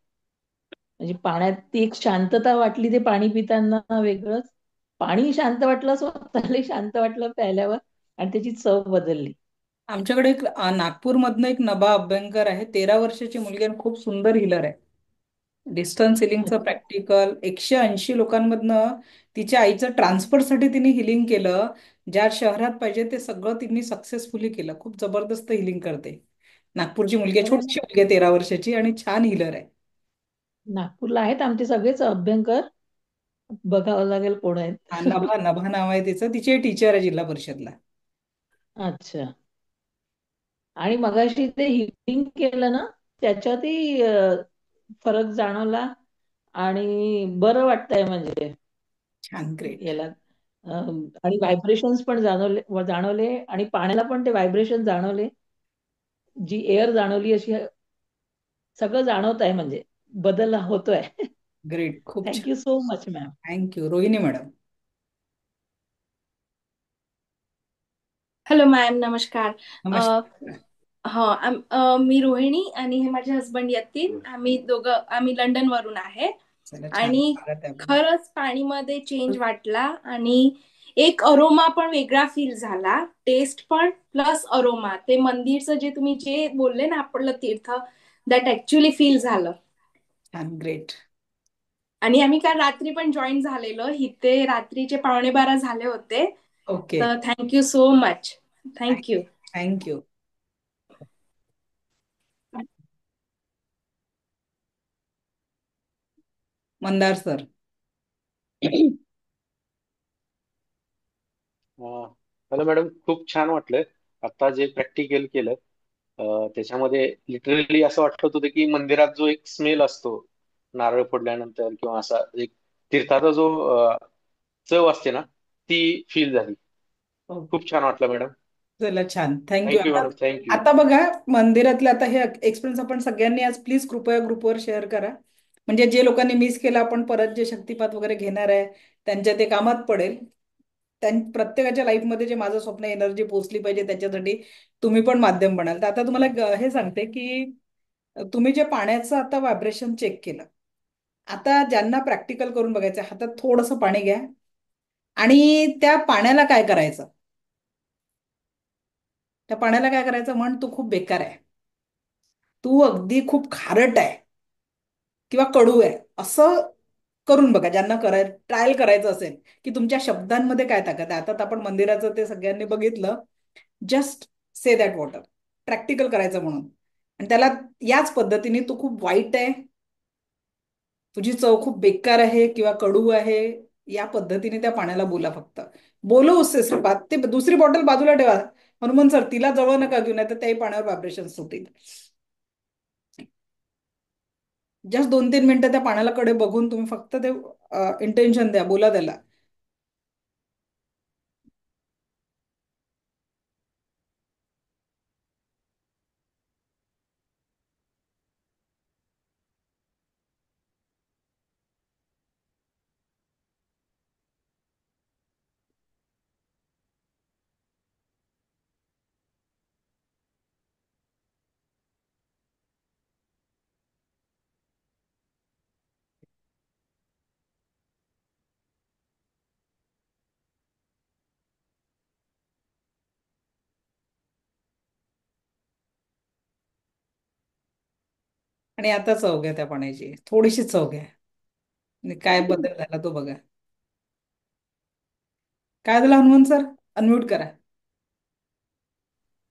[SPEAKER 6] पाण्यात ती एक शांतता वाटली. ते पाणी पिताना वेगळंच पाणी शांत वाटलं, स्वतःला शांत वाटलं प्यायल्यावर आणि त्याची चव बदलली.
[SPEAKER 1] आमच्याकडे एक नागपूरमधनं एक नभा अभ्यंकर आहे, 13 वर्षाची मुलगी आणि खूप सुंदर हिलर आहे. डिस्टन्स हिलिंगचं प्रॅक्टिकल 180 लोकांमधनं तिच्या आईचं ट्रान्सफरसाठी तिने हिलिंग केलं. ज्या शहरात पाहिजे ते सगळं तिने सक्सेसफुली केलं. खूप जबरदस्त हिलिंग करते. नागपूरची मुलगी आहे,
[SPEAKER 6] खरंय
[SPEAKER 1] छोटीशी
[SPEAKER 6] ना.
[SPEAKER 1] मुलगी आहे, 13 वर्षाची आणि छान हिलर आहे.
[SPEAKER 6] नागपूरला आहेत आमचे सगळेच अभ्यंकर. बघावं लागेल कोण आहेत.
[SPEAKER 1] नभा नभा नाव आहे तिचं. तिचे टीचर आहे जिल्हा परिषदला.
[SPEAKER 6] अच्छा. आणि मगाशी ते हिटिंग केलं ना, त्याच्यातही फरक जाणवला आणि बरं वाटतंय. म्हणजे
[SPEAKER 1] छान, ग्रेट.
[SPEAKER 6] याला आणि व्हायब्रेशन्स पण जाणवले आणि पाण्याला पण ते व्हायब्रेशन जाणवले. जी एअर जाणवली अशी सगळं जाणवत आहे. म्हणजे बदल होतोय.
[SPEAKER 1] ग्रेट, खूप छान.
[SPEAKER 6] Thank you so much ma'am.
[SPEAKER 1] Thank you. Rohini madam.
[SPEAKER 7] Hello ma'am, नमस्कार.
[SPEAKER 1] नमस्कार.
[SPEAKER 7] मी रोहिणी आणि हे माझे हसबंड यतीन. आम्ही लंडन वरून आहे.
[SPEAKER 1] चला, छान.
[SPEAKER 7] आणि
[SPEAKER 1] स्वागत आहे आपलं.
[SPEAKER 7] खरंच पाणीमध्ये चेंज वाटला आणि एक अरोमा पण वेगळा फील झाला. टेस्ट पण प्लस अरोमा. ते मंदिरचं जे तुम्ही जे बोलले ना, आपलं तीर्थ, दॅट ऍक्च्युली फील झालं.
[SPEAKER 1] छान, ग्रेट.
[SPEAKER 7] आणि आम्ही काल रात्री पण जॉईन झालेलो. इथे रात्रीचे 11:15 झाले होते.
[SPEAKER 1] ओके,
[SPEAKER 7] तर thank you so much. Thank you.
[SPEAKER 1] Thank you. Mandar sir.
[SPEAKER 8] Hello madam, खूप छान वाटलं आता जे प्रॅक्टिकल केलं. त्याच्यामध्ये लिटरली असं वाटत होतं की मंदिरात जो एक स्मेल असतो नारळ फोडल्यानंतर किंवा असा एक तीर्थाचा जो चव असते ना, ती फील झाली. खूप छान वाटलं मॅडम.
[SPEAKER 1] चला, छान. थँक्यू.
[SPEAKER 8] Thank you madam, thank you.
[SPEAKER 1] आता बघा, मंदिरातले आता हे एक्सपिरियन्स आपण सगळ्यांनी आज प्लीज कृपया ग्रुपवर शेअर करा. म्हणजे जे लोकांनी मिस केलं, आपण परत जे शक्तिपात वगैरे घेणार आहे त्यांच्या ते कामात पडेल. प्रत्येकाच्या लाईफमध्ये जे माझं स्वप्न एनर्जी पोहोचली पाहिजे त्याच्यासाठी तुम्ही पण माध्यम बनाल. तर आता तुम्हाला हे सांगते की तुम्ही जे पाण्याचं आता व्हायब्रेशन चेक केलं, आता ज्यांना प्रॅक्टिकल करून बघायचं हातात थोडंसं पाणी घ्या आणि त्या पाण्याला काय करायचं, त्या पाण्याला काय करायचं, म्हण तू खूप बेकार आहे, तू अगदी खूप खारट आहे किंवा कडू आहे, असं करून बघा. ज्यांना ट्रायल करायचं असेल की तुमच्या शब्दांमध्ये काय ताकद आहे. आता तर आपण मंदिराचं ते सगळ्यांनी बघितलं. Just say that water, practical करायचं म्हणून. आणि त्याला याच पद्धतीने तू खूप वाईट आहे, तुझी चव खूप बेकार आहे किंवा कडू आहे, या पद्धतीने त्या पाण्याला बोला. फक्त बोलो उससे सिर्फ बात. ते दुसरी बॉटल बाजूला ठेवा, हनुमान सर तिला जवळ नका घेऊन, नाही तर त्याही पाण्यावर व्हायब्रेशन सुटेल. जस्ट 2-3 मिनिटं त्या पाण्याला कडे बघून तुम्ही फक्त ते इंटेन्शन द्या, बोला त्याला. आणि आता चव घ्या त्या पाण्याची, थोडीशी चव घ्या आणि काय बदल झाला तो बघा. काय झालं हनुमान सर, अनम्यूट करा.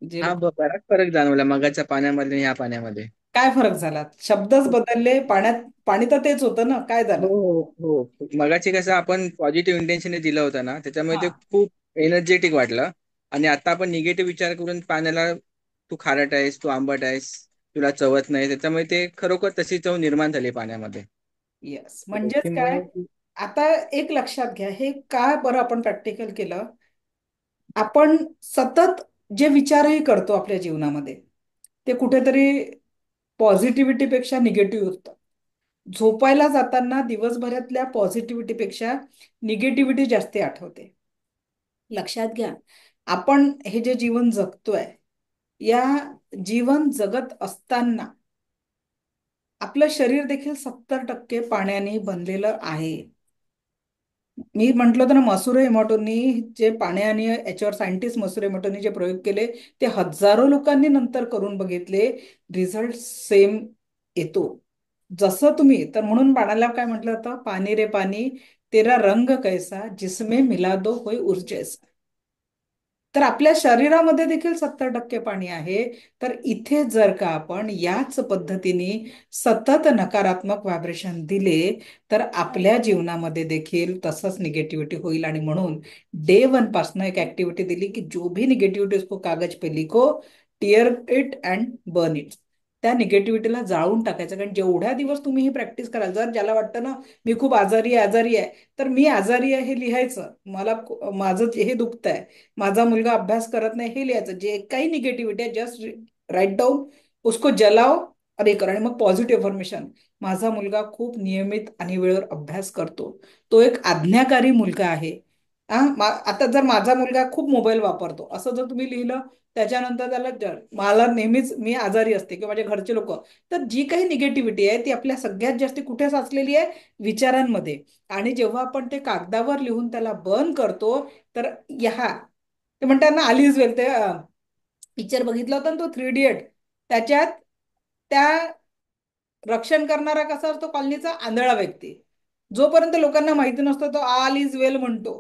[SPEAKER 1] जे
[SPEAKER 9] हा बराच फरक जाणवला मगाच्या पाण्यामध्ये आणि ह्या पाण्यामध्ये.
[SPEAKER 1] काय फरक झाला, शब्दच बदलले, पाण्यात पाणी तर तेच होतं ना, काय
[SPEAKER 9] हो
[SPEAKER 1] झालं.
[SPEAKER 9] हो हो, मगाची कसं आपण पॉझिटिव्ह इंटेन्शन दिलं होतं ना, त्याच्यामुळे
[SPEAKER 1] हा
[SPEAKER 9] ते खूप एनर्जेटिक वाटलं. आणि आता आपण निगेटिव्ह विचार करून पाण्याला, तू खारट आहेस, तू आंबट आहेस, तुला चवत नाही, त्याच्यामुळे ते खरोखर तशी चव निर्माण झाली पाण्यामध्ये.
[SPEAKER 1] येस, म्हणजेच काय.
[SPEAKER 9] त्याच्यामुळे
[SPEAKER 1] आता एक लक्षात घ्या, हे काय बरं आपण प्रॅक्टिकल केलं. आपण सतत जे विचारही करतो आपल्या जीवनामध्ये, ते कुठेतरी पॉझिटिव्हिटीपेक्षा निगेटिव्ह होतं. झोपायला जाताना दिवसभरातल्या पॉझिटिव्हिटीपेक्षा निगेटिव्हिटी जास्ती आठवते. लक्षात घ्या, आपण हे जे जीवन जगतोय, या जीवन जगत असताना आपलं शरीर देखील 70% पाण्याने बनलेलं आहे. मी म्हंटल होतं ना, मसुरे इमोटोंनी जे पाण्याने, याच्यावर सायंटिस्ट मसुरे इमोटोंनी जे प्रयोग केले, ते हजारो लोकांनी नंतर करून बघितले, रिझल्ट सेम येतो. जसं तुम्ही तर, म्हणून पाण्याला काय म्हटलं जातं, पाणी रे पाणी तेरा रंग कैसा जिसमें मिला दो होय उर्जेसा. तर आपल्या शरीरामध्ये देखील 70% पाणी आहे. तर इथे जर का आपण याच पद्धतीने सतत नकारात्मक व्हायब्रेशन दिले, तर आपल्या जीवनामध्ये देखील तसंच निगेटिव्हिटी होईल. आणि म्हणून डे 1 पासून एक ऍक्टिव्हिटी दिली की जो भी निगेटिव्हिटी उसको कागज पे लिखो, tear it and burn it. त्या निगेटिव्हिटीला जाळून टाकायचं. कारण जेवढ्या दिवस तुम्ही ही प्रॅक्टिस कराल, जर ज्याला वाटतं ना मी खूप आजारी आहे, आजारी आहे, तर मी आजारी आहे हे लिहायचं. माझं हे दुखतंय, माझा मुलगा अभ्यास करत नाही हे लिहायचं. जे काही निगेटिव्हिटी आहे जस्ट राईट डाऊन, उसको जलाओ और हे करा. आणि मग पॉझिटिव्ह इन्फॉर्मेशन, माझा मुलगा खूप नियमित आणि वेळेवर अभ्यास करतो, तो एक आज्ञाकारी मुलगा आहे. आता जर माझा मुलगा खूप मोबाईल वापरतो असं जर तुम्ही लिहिलं, त्याच्यानंतर त्याला मला नेहमीच मी आजारी असते किंवा माझ्या घरचे लोक, तर जी काही निगेटिव्हिटी आहे ती आपल्या सगळ्यात जास्त कुठे साचलेली आहे, विचारांमध्ये. आणि जेव्हा आपण ते कागदावर लिहून त्याला बर्न करतो, तर ते म्हणतात ना आलीज वेल, ते पिक्चर बघितला होता ना तो 3 इडियट, त्याच्यात त्या रक्षण करणारा कसा असतो, कॉलनीचा आंधळा व्यक्ती. जोपर्यंत लोकांना माहिती नसतो तो ऑल इज वेल म्हणतो,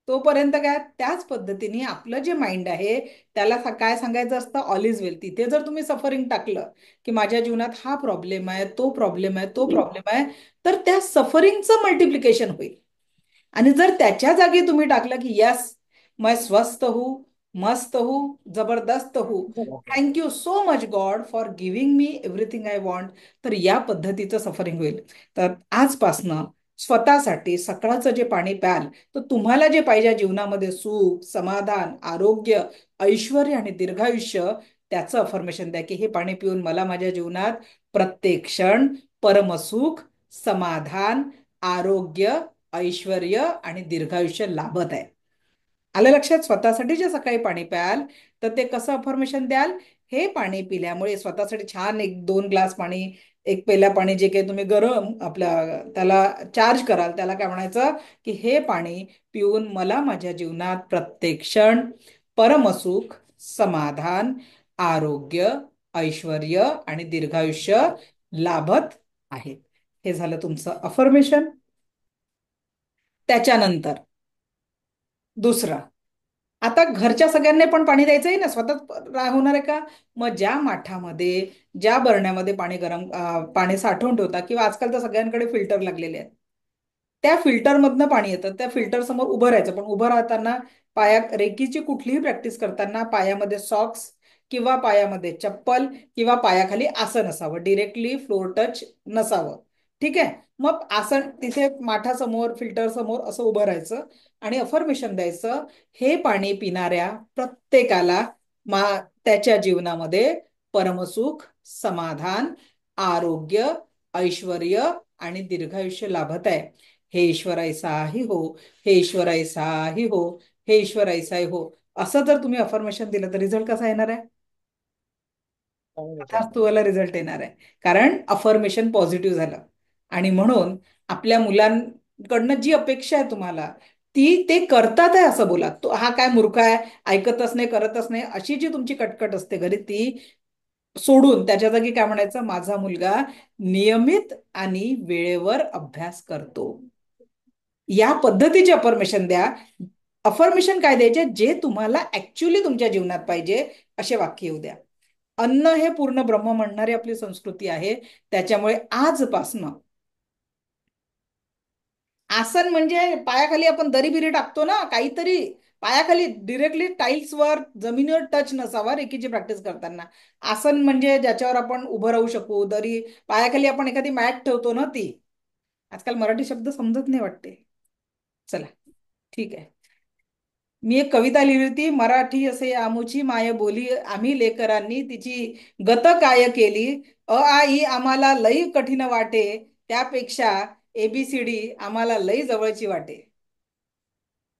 [SPEAKER 1] तोपर्यंत काय. त्याच पद्धतीने आपलं जे माइंड आहे त्याला काय सांगायचं असतं, ऑल इज वेल. तिथे जर तुम्ही सफरिंग टाकलं की माझ्या जीवनात हा प्रॉब्लेम आहे, तो प्रॉब्लेम आहे, तो प्रॉब्लेम आहे, तर त्या सफरिंगचं मल्टिप्लिकेशन होईल. आणि जर त्याच्या जागी तुम्ही टाकलं की यस, मैं स्वस्थ हूँ, मस्त हूँ, जबरदस्त हूँ, thank you so much God for giving me everything I want, तर या पद्धतीचं सफरिंग होईल. तर आजपासनं स्वतःसाठी सकाळचं जे पाणी प्याल, तर तुम्हाला जे पाहिजे जीवनामध्ये, सुख, समाधान, आरोग्य, ऐश्वर्य आणि दीर्घायुष्य, त्याचं अफर्मेशन द्या की हे पाणी पिऊन मला माझ्या जीवनात प्रत्येक क्षण परमसुख, समाधान, आरोग्य, ऐश्वर्य आणि दीर्घायुष्य लाभत आहे. आलं लक्षात? स्वतःसाठी जे सकाळी पाणी प्याल तर ते कसं अफर्मेशन द्याल? हे पाणी पिल्यामुळे स्वतःसाठी छान 1-2 ग्लास पाणी, एक पेल्या पाणी जे काही तुम्ही गरम आपल्या त्याला चार्ज कराल त्याला काय म्हणायचं की हे पाणी पिऊन मला माझ्या जीवनात प्रत्येक क्षण परमसुख, समाधान, आरोग्य, ऐश्वर्य आणि दीर्घायुष्य लाभत आहे. हे झालं तुमचं अफर्मेशन. त्याच्यानंतर दुसरं, आता घरच्या सगळ्यांनी पण पाणी द्यायचंय ना, स्वतः होणार आहे का? मग ज्या माठामध्ये, ज्या बरण्यामध्ये पाणी पाणी साठवून ठेवतात किंवा आजकाल तर सगळ्यांकडे फिल्टर लागलेले आहेत, त्या फिल्टरमधनं पाणी येतं. त्या फिल्टर समोर उभं राहायचं, पण उभं राहताना रेकीची कुठलीही प्रॅक्टिस करताना पायामध्ये सॉक्स किंवा पायामध्ये चप्पल किंवा पायाखाली आसन असावं, डिरेक्टली फ्लोर टच नसावं. ठीक आहे? मग आसन तिथे माठासमोर, फिल्टर समोर असं उभं राहायचं आणि अफर्मेशन द्यायचं, हे पाणी पिणाऱ्या प्रत्येकाला मा त्याच्या जीवनामध्ये परमसुख, समाधान, आरोग्य, ऐश्वर्य आणि दीर्घायुष्य लाभत आहे. हे ईश्वर ऐसाही हो, हे ईश्वर ऐसाही हो, हे ईश्वर ऐसाही हो, असं जर तुम्ही अफर्मेशन दिलं तर रिझल्ट कसा येणार आहे?
[SPEAKER 8] चांगलं
[SPEAKER 1] तसाच
[SPEAKER 8] चांगलं.
[SPEAKER 1] तुम्हाला रिझल्ट येणार आहे, कारण अफर्मेशन पॉझिटिव्ह झालं. आणि म्हणून आपल्या मुलांकडनं जी अपेक्षा आहे तुम्हाला, ती ते करतात आहे असं बोला. तो हा काय मूर्ख आहे, ऐकतच नाही, करतच नाही, अशी जी तुमची कटकट असते घरी ती सोडून त्याच्या जागी काय म्हणायचं, माझा मुलगा नियमित आणि वेळेवर अभ्यास करतो. या पद्धतीचे अफर्मेशन द्या. अफर्मेशन काय द्यायचे? जे तुम्हाला ऍक्च्युली तुमच्या जीवनात पाहिजे असे वाक्य येऊ द्या. अन्न हे पूर्ण ब्रह्म म्हणणारी आपली संस्कृती आहे. त्याच्यामुळे आजपासनं आसन म्हणजे पायाखाली आपण दरी बिरी टाकतो ना, काहीतरी पायाखाली डिरेक्टली टाईल्सवर, जमिनीवर टच नसावा रेकीची प्रॅक्टिस करताना. आसन म्हणजे ज्याच्यावर आपण उभं राहू शकू, दरी पायाखाली आपण एखादी मॅट ठेवतो ना, ती. आजकाल मराठी शब्द समजत नाही वाटते. चला, ठीक आहे. मी एक कविता लिहिली होती, मराठी असे आमुची माय बोली, आम्ही लेकरांनी तिची गत काय केली. अ आ इ आम्हाला लई कठीण वाटे, त्यापेक्षा ABCD आम्हाला लई जवळची वाटे.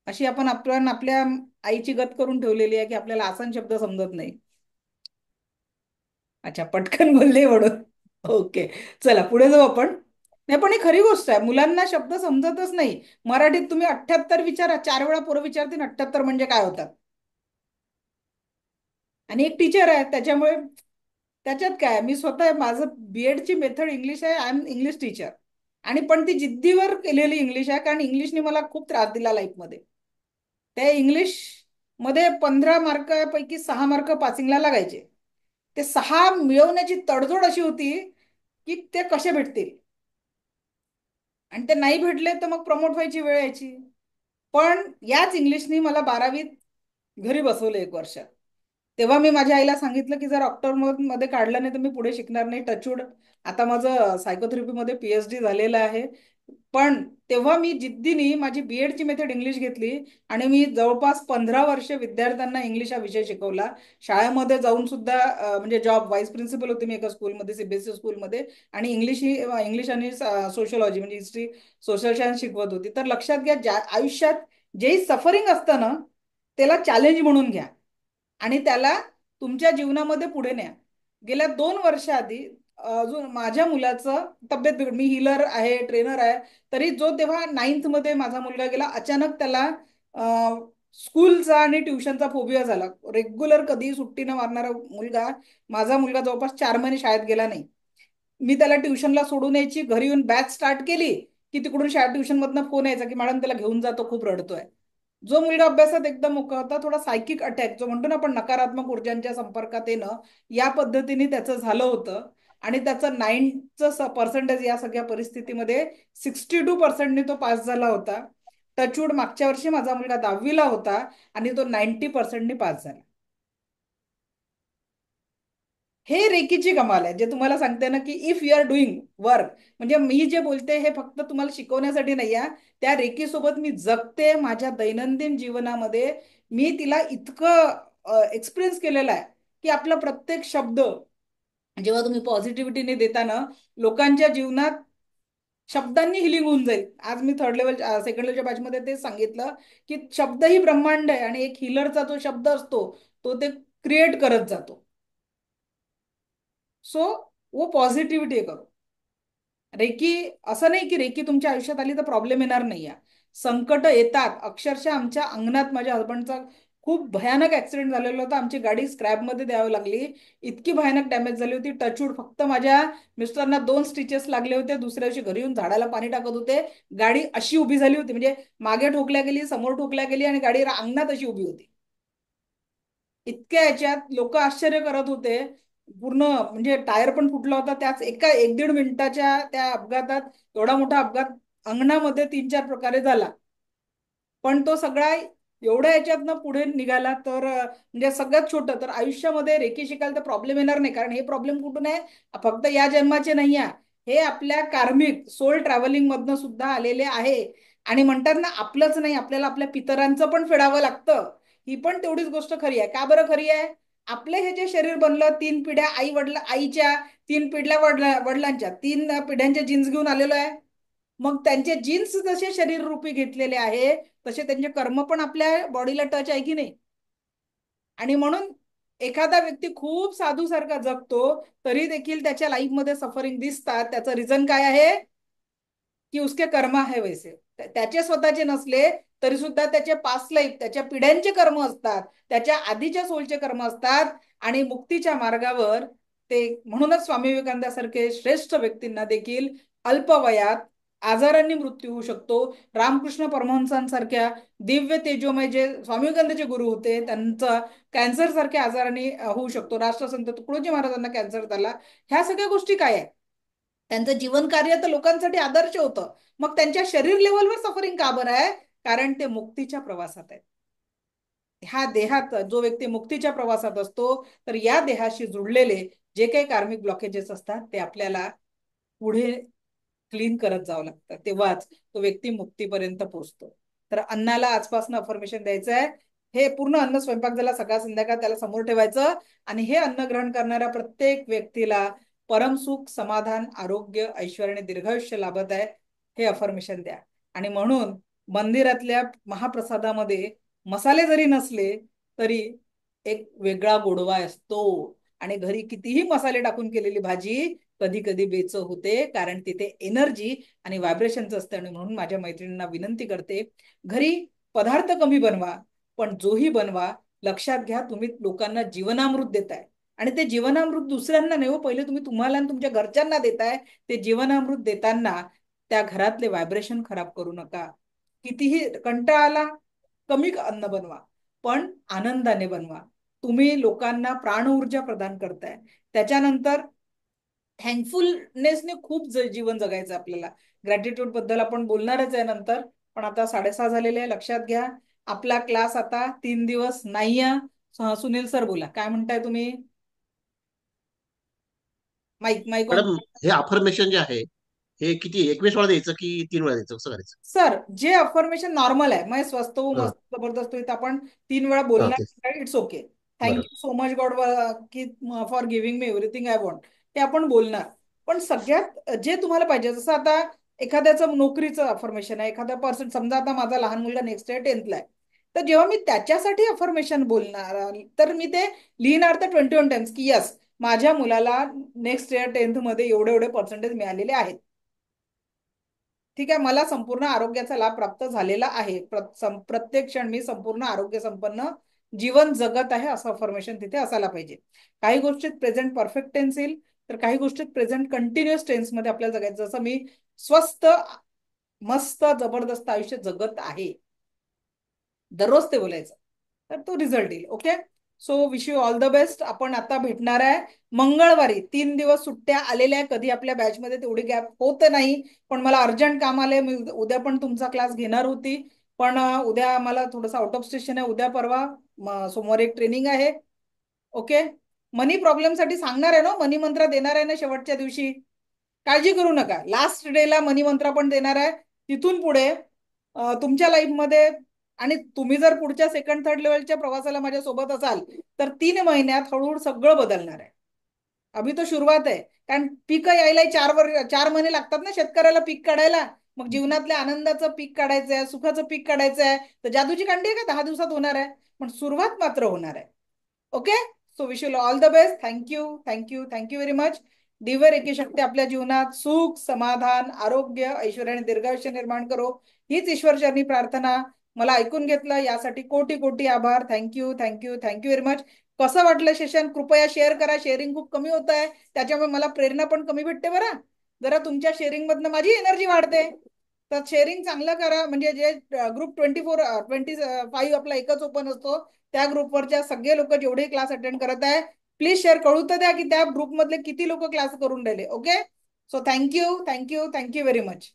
[SPEAKER 1] अशी आपण आपल्या आईची गत करून ठेवलेली आहे की आपल्याला आसन शब्द समजत नाही. अच्छा, पटकन बोलले म्हणून. ओके, चला पुढे जाऊ आपण. नाही, पण ही खरी गोष्ट आहे, मुलांना शब्द समजतच नाही. मराठीत तुम्ही 78 विचारा, 4 वेळा पोरं विचारतील 78 म्हणजे काय होतात. आणि एक टीचर आहे त्याच्यामुळे त्याच्यात काय, मी स्वतः माझं BEdची मेथड इंग्लिश आहे, आय एम इंग्लिश टीचर. आणि पण ती जिद्दीवर केलेली इंग्लिश आहे, कारण इंग्लिशने मला खूप त्रास दिला लाईफमध्ये. त्या इंग्लिश मध्ये 15 मार्कापैकी 6 मार्क पासिंगला लागायचे. ते 6 मिळवण्याची तडजोड अशी होती की ते कसे भेटतील, आणि ते नाही भेटले तर मग प्रमोट व्हायची वेळ यायची. पण याच इंग्लिशनी मला 12वीत घरी बसवलं 1 वर्ष. तेव्हा मी माझ्या आईला सांगितलं की जर ऑक्टोबर मध्ये काढलं नाही तर मी पुढे शिकणार नाही. टचवूड आता माझं सायकोथेरपीमध्ये PhD झालेलं आहे. पण तेव्हा मी जिद्दीने माझी BEdची मेथड इंग्लिश घेतली आणि मी जवळपास 15 वर्ष विद्यार्थ्यांना इंग्लिश हा विषय शिकवला. शाळेमध्ये जाऊन सुद्धा म्हणजे जॉब व्हाईस प्रिन्सिपल होती मी एका स्कूलमध्ये, CBSE स्कूलमध्ये. आणि इंग्लिश आणि सोशलॉजी म्हणजे हिस्ट्री, सोशल सायन्स शिकवत होती. तर लक्षात घ्या, ज्या आयुष्यात जे सफरिंग असतं ना, त्याला चॅलेंज म्हणून घ्या आणि त्याला तुमच्या जीवनामध्ये पुढे न्या. गेल्या 2 वर्ष आधी अजून माझ्या मुलाचं तब्येत बिघड, मी हिलर आहे, ट्रेनर आहे, तरी जो तेव्हा 9th मध्ये माझा मुलगा गेला, अचानक त्याला स्कूलचा आणि ट्युशनचा फोबिया झाला. रेग्युलर कधी सुट्टी न मारणारा मुलगा, माझा मुलगा जवळपास 4 महिने शाळेत गेला नाही. मी त्याला ट्युशनला सोडून यायची, घरी येऊन बॅच स्टार्ट केली की तिकडून शाळा ट्युशन मधनं फोन यायचा की मॅडम त्याला घेऊन जातो, खूप रडतोय. जो मुलगा अभ्यासात एकदम मोका होता, थोडा सायकिक अटॅक जो म्हणतो ना आपण, नकारात्मक ऊर्जांच्या संपर्कात येणं, या पद्धतीने त्याचं झालं होतं. आणि त्याचं 9चं पर्सेंटेज या सगळ्या परिस्थितीमध्ये 62%ने तो पास झाला होता. टचवूड मागच्या वर्षी माझा मुलगा 10वीला होता आणि तो 90%ने पास झाला. हे रेकीची कमाल आहे, जे तुम्हाला सांगते ना की if you are doing work, म्हणजे मी जे बोलते हे फक्त तुम्हाला शिकवण्यासाठी नाही आहे, त्या रेकी सोबत मी जगते माझ्या दैनंदिन जीवनामध्ये. मी तिला इतकं एक्सपिरियन्स केलेला आहे की आपला प्रत्येक शब्द जेव्हा तुम्ही पॉझिटिव्हिटीने देता ना, लोकांच्या जीवनात शब्दांनी हिलिंग होऊन जाईल. आज मी थर्ड लेवल सेकंड लेवलच्या बॅचमध्ये तेच सांगितलं की शब्द ही ब्रह्मांड आहे आणि एक हिलरचा जो शब्द असतो तो ते क्रिएट करत जातो. सो वो पॉझिटिव्हिटी करो. रेकी असं नाही की रेकी तुमच्या आयुष्यात आली तर प्रॉब्लेम येणार नाही. संकट येतात. अक्षरशः आमच्या अंगणात माझ्या हसबंडचा खूप भयानक ऍक्सिडेंट झालेला होता. आमची गाडी स्क्रॅपमध्ये द्यावी लागली. इतकी भयानक डॅमेज झाली होती. टचवूड फक्त माझ्या मिस्टरना 2 स्टिचेस लागले होते. दुसऱ्या दिवशी घरी येऊन झाडाला पाणी टाकत होते. गाडी अशी उभी झाली होती, म्हणजे मागे ठोकल्या गेली, समोर ठोकल्या गेली आणि गाडी अंगणात अशी उभी होती. इतक्या याच्यात लोक आश्चर्य करत होते. पूर्ण म्हणजे टायर पण फुटला होता. त्याच एका 1-1.5 मिनिटाच्या त्या अपघातात एवढा मोठा अपघात अंगणामध्ये 3-4 प्रकारे झाला. पण तो सगळा एवढ्या याच्यातनं पुढे निघाला. तर म्हणजे सगळ्यात छोटं तर आयुष्यामध्ये रेकी शिकायला तर प्रॉब्लेम येणार नाही, कारण हे प्रॉब्लेम कुठून आहे, फक्त या जन्माचे नाही आहे, हे आपल्या कार्मिक सोल ट्रॅव्हलिंग मधनं सुद्धा आलेले आहे. आणि म्हणतात ना, आपलंच नाही, आपल्याला आपल्या पितरांचं पण फेडावं लागतं. ही पण तेवढीच गोष्ट खरी आहे. का बरं खरी आहे? आपलं हे जे शरीर बनलं 3 पिढ्या आईच्या, 3 पिढ्या वडिलांच्या, 3 पिढ्यांच्या जीन्स घेऊन आलेलो आहे. मग त्यांचे जीन्स जसे शरीर रूपी घेतलेले आहे तसे त्यांचे कर्म पण आपल्या बॉडीला टच आहे की नाही. आणि म्हणून एखादा व्यक्ती खूप साधू सारखा जगतो तरी देखील त्याच्या लाईफ मध्ये सफरिंग दिसतात. त्याचं रिझन काय आहे की उसके कर्म आहे वैसे. त्याचे स्वतःचे नसले तरी सुद्धा त्याचे पास्ट लाईफ, त्याच्या पिढ्यांचे कर्म असतात, त्याच्या आधीच्या सोलचे कर्म असतात. आणि मुक्तीच्या मार्गावर ते, म्हणूनच स्वामी विवेकानंदासारखे श्रेष्ठ व्यक्तींना देखील अल्पवयात आजारांनी मृत्यू होऊ शकतो. रामकृष्ण परमहंसांसारख्या दिव्य तेजोमय जे स्वामी विवेकानंदाचे गुरु होते त्यांचा कॅन्सर सारख्या आजाराने होऊ शकतो. राष्ट्रसंत तुकडोजी महाराजांना कॅन्सर झाला. ह्या सगळ्या गोष्टी काय आहे? त्यांचं जीवन कार्य तर लोकांसाठी आदर्श होतं. मग त्यांच्या शरीर लेवलवर सफरिंग का बरं आहे? कारण ते मुक्तीच्या प्रवासात आहेत. ह्या देहात जो व्यक्ती मुक्तीच्या प्रवासात असतो तर या देहाशी जुडलेले जे काही कार्मिक ब्लॉकेजेस असतात ते आपल्याला पुढे क्लीन करत जावं लागतं. तेव्हाच तो व्यक्ती मुक्तीपर्यंत पोहोचतो. तर अन्नाला आजपासून अफर्मेशन द्यायचं आहे. हे पूर्ण अन्न स्वयंपाक झाला सकाळ संध्याकाळ त्याला समोर ठेवायचं आणि हे अन्न ग्रहण करणाऱ्या प्रत्येक व्यक्तीला परमसुख, समाधान, आरोग्य, ऐश्वर्य आणि दीर्घायुष्य लाभत आहे. हे अफर्मेशन द्या. आणि म्हणून मंदिरातल्या महाप्रसादामध्ये मसाले जरी नसले तरी एक वेगळा गोडवा असतो. आणि घरी कितीही मसाले टाकून केलेली भाजी कधी कधी बेचव होते, कारण तिथे एनर्जी आणि व्हायब्रेशनच असतं. आणि म्हणून माझ्या मैत्रिणींना विनंती करते, घरी पदार्थ कमी बनवा, पण जोही बनवा लक्षात घ्या तुम्ही लोकांना जीवनामृत देताय. आणि ते जीवनामृत दुसऱ्यांना नाही हो, पहिले तुम्ही तुम्हाला आणि तुमच्या घरच्यांना देताय. ते जीवनामृत देताना त्या घरातले व्हायब्रेशन खराब करू नका. कितीही कंटाळा, कमी अन्न बनवा, पण आनंदाने बनवा. तुम्ही लोकांना प्राण ऊर्जा प्रदान करताय. त्याच्यानंतर थँकफुलनेसने खूप जीवन जगायचं आपल्याला. ग्रॅटिट्यूड बद्दल आपण बोलणारच आहे नंतर, पण आता 6:30 झालेले आहे. लक्षात घ्या आपला क्लास आता 3 दिवस नाहीये. सुनील सर बोला, काय म्हणताय तुम्ही? Mic mic on.
[SPEAKER 10] मॅडम, हे अफर्मेशन जे आहे हे किती 21 वेळा द्यायचं की 3 वेळा द्यायचं, कसं करायचं?
[SPEAKER 1] सर जे अफर्मेशन नॉर्मल आहे, मग स्वस्त हो
[SPEAKER 10] हा,
[SPEAKER 1] मस्त जबरदस्त होईल, आपण 3 वेळा
[SPEAKER 10] हा, तेच.
[SPEAKER 1] बोलणार, इट्स ओके.
[SPEAKER 10] बरं.
[SPEAKER 1] थँक्यू सो मच गॉड की for giving me everything I want, ते आपण बोलणार. पण सगळ्यात जे तुम्हाला पाहिजे, जसं आता एखाद्याचं नोकरीचं अफर्मेशन आहे, एखादा पर्सन, समजा आता माझा लहान मुलगा नेक्स्ट इयर 10th आहे, तर जेव्हा मी त्याच्यासाठी अफर्मेशन बोलणार तर मी ते लिहिणार तर 21 टाइम्स की यस माझ्या मुलाला नेक्स्ट इयर 10th मध्ये एवढे एवढे पर्सेंटेज मिळालेले आहेत. ठीक आहे, मला संपूर्ण आरोग्याचा लाभ प्राप्त झालेला आहे, प्रत्येक क्षण मी संपूर्ण आरोग्य संपन्न जीवन जगत आहे, असं अफर्मेशन तिथे असायला पाहिजे. काही गोष्टीत प्रेझेंट परफेक्ट टेन्स येईल, तर काही गोष्टीत प्रेझेंट कंटिन्युअस टेन्स मध्ये आपल्याला जगायचं. जसं मी स्वस्त मस्त जबरदस्त आयुष्य जगत आहे, दररोज ते बोलायचं, तर तो रिझल्ट येईल. Okay, so wish you all the best. आपण आता भेटणार आहे मंगळवारी. 3 दिवस सुट्ट्या आलेल्या आहे, कधी आपल्या बॅचमध्ये तेवढी गॅप होत नाही, पण मला अर्जंट काम आले. मी उद्या पण तुमचा क्लास घेणार होती, पण उद्या मला थोडंसं आउट ऑफ स्टेशन आहे. उद्या परवा सोमवारी एक ट्रेनिंग आहे. ओके, मनी प्रॉब्लेम साठी सांगणार आहे ना, मनी मंत्र देणार आहे ना शेवटच्या दिवशी. काळजी करू नका, लास्ट डेला मनी मंत्र पण देणार आहे. तिथून पुढे तुमच्या लाईफमध्ये, आणि तुम्ही जर पुढच्या सेकंड थर्ड लेवलच्या प्रवासाला माझ्या सोबत असाल तर 3 महिन्यात हळूहळू सगळं बदलणार आहे. अभी तो सुरुवात आहे. कारण पीक यायला 4 महिने लागतात ना शेतकऱ्याला पीक काढायला. मग जीवनातल्या आनंदाचं पीक काढायचं आहे, सुखाचं पीक काढायचं आहे, तर जादूची कांडी आहे का 10 दिवसात होणार आहे? पण सुरुवात मात्र होणार आहे. Okay. So wish you all the best. Thank you, thank you, thank you very much. Divya रेखी शक्ती आपल्या जीवनात सुख, समाधान, आरोग्य, ऐश्वर्य आणि दीर्घायुष्य निर्माण करो, हीच ईश्वरचरणी प्रार्थना. मला ऐकून घेतलं यासाठी कोटी कोटी आभार. Thank you, thank you, thank you very much. कसं वाटलं सेशन? कृपया शेअर करा. शेअरिंग खूप कमी होत आहे, त्याच्यामुळे मला प्रेरणा पण कमी भेटते बरं. जरा तुमच्या शेअरिंग मधनं माझी एनर्जी वाढते. तर शेअरिंग चांगलं करा. म्हणजे जे ग्रुप 25 आपला एकच ओपन असतो, त्या ग्रुपवरच्या सगळे लोक जेवढे क्लास अटेंड करत आहे, प्लीज शेअर कळू तर द्या की त्या ग्रुपमधले किती लोक क्लास करून राहिले. Okay. So thank you, thank you, thank you very much.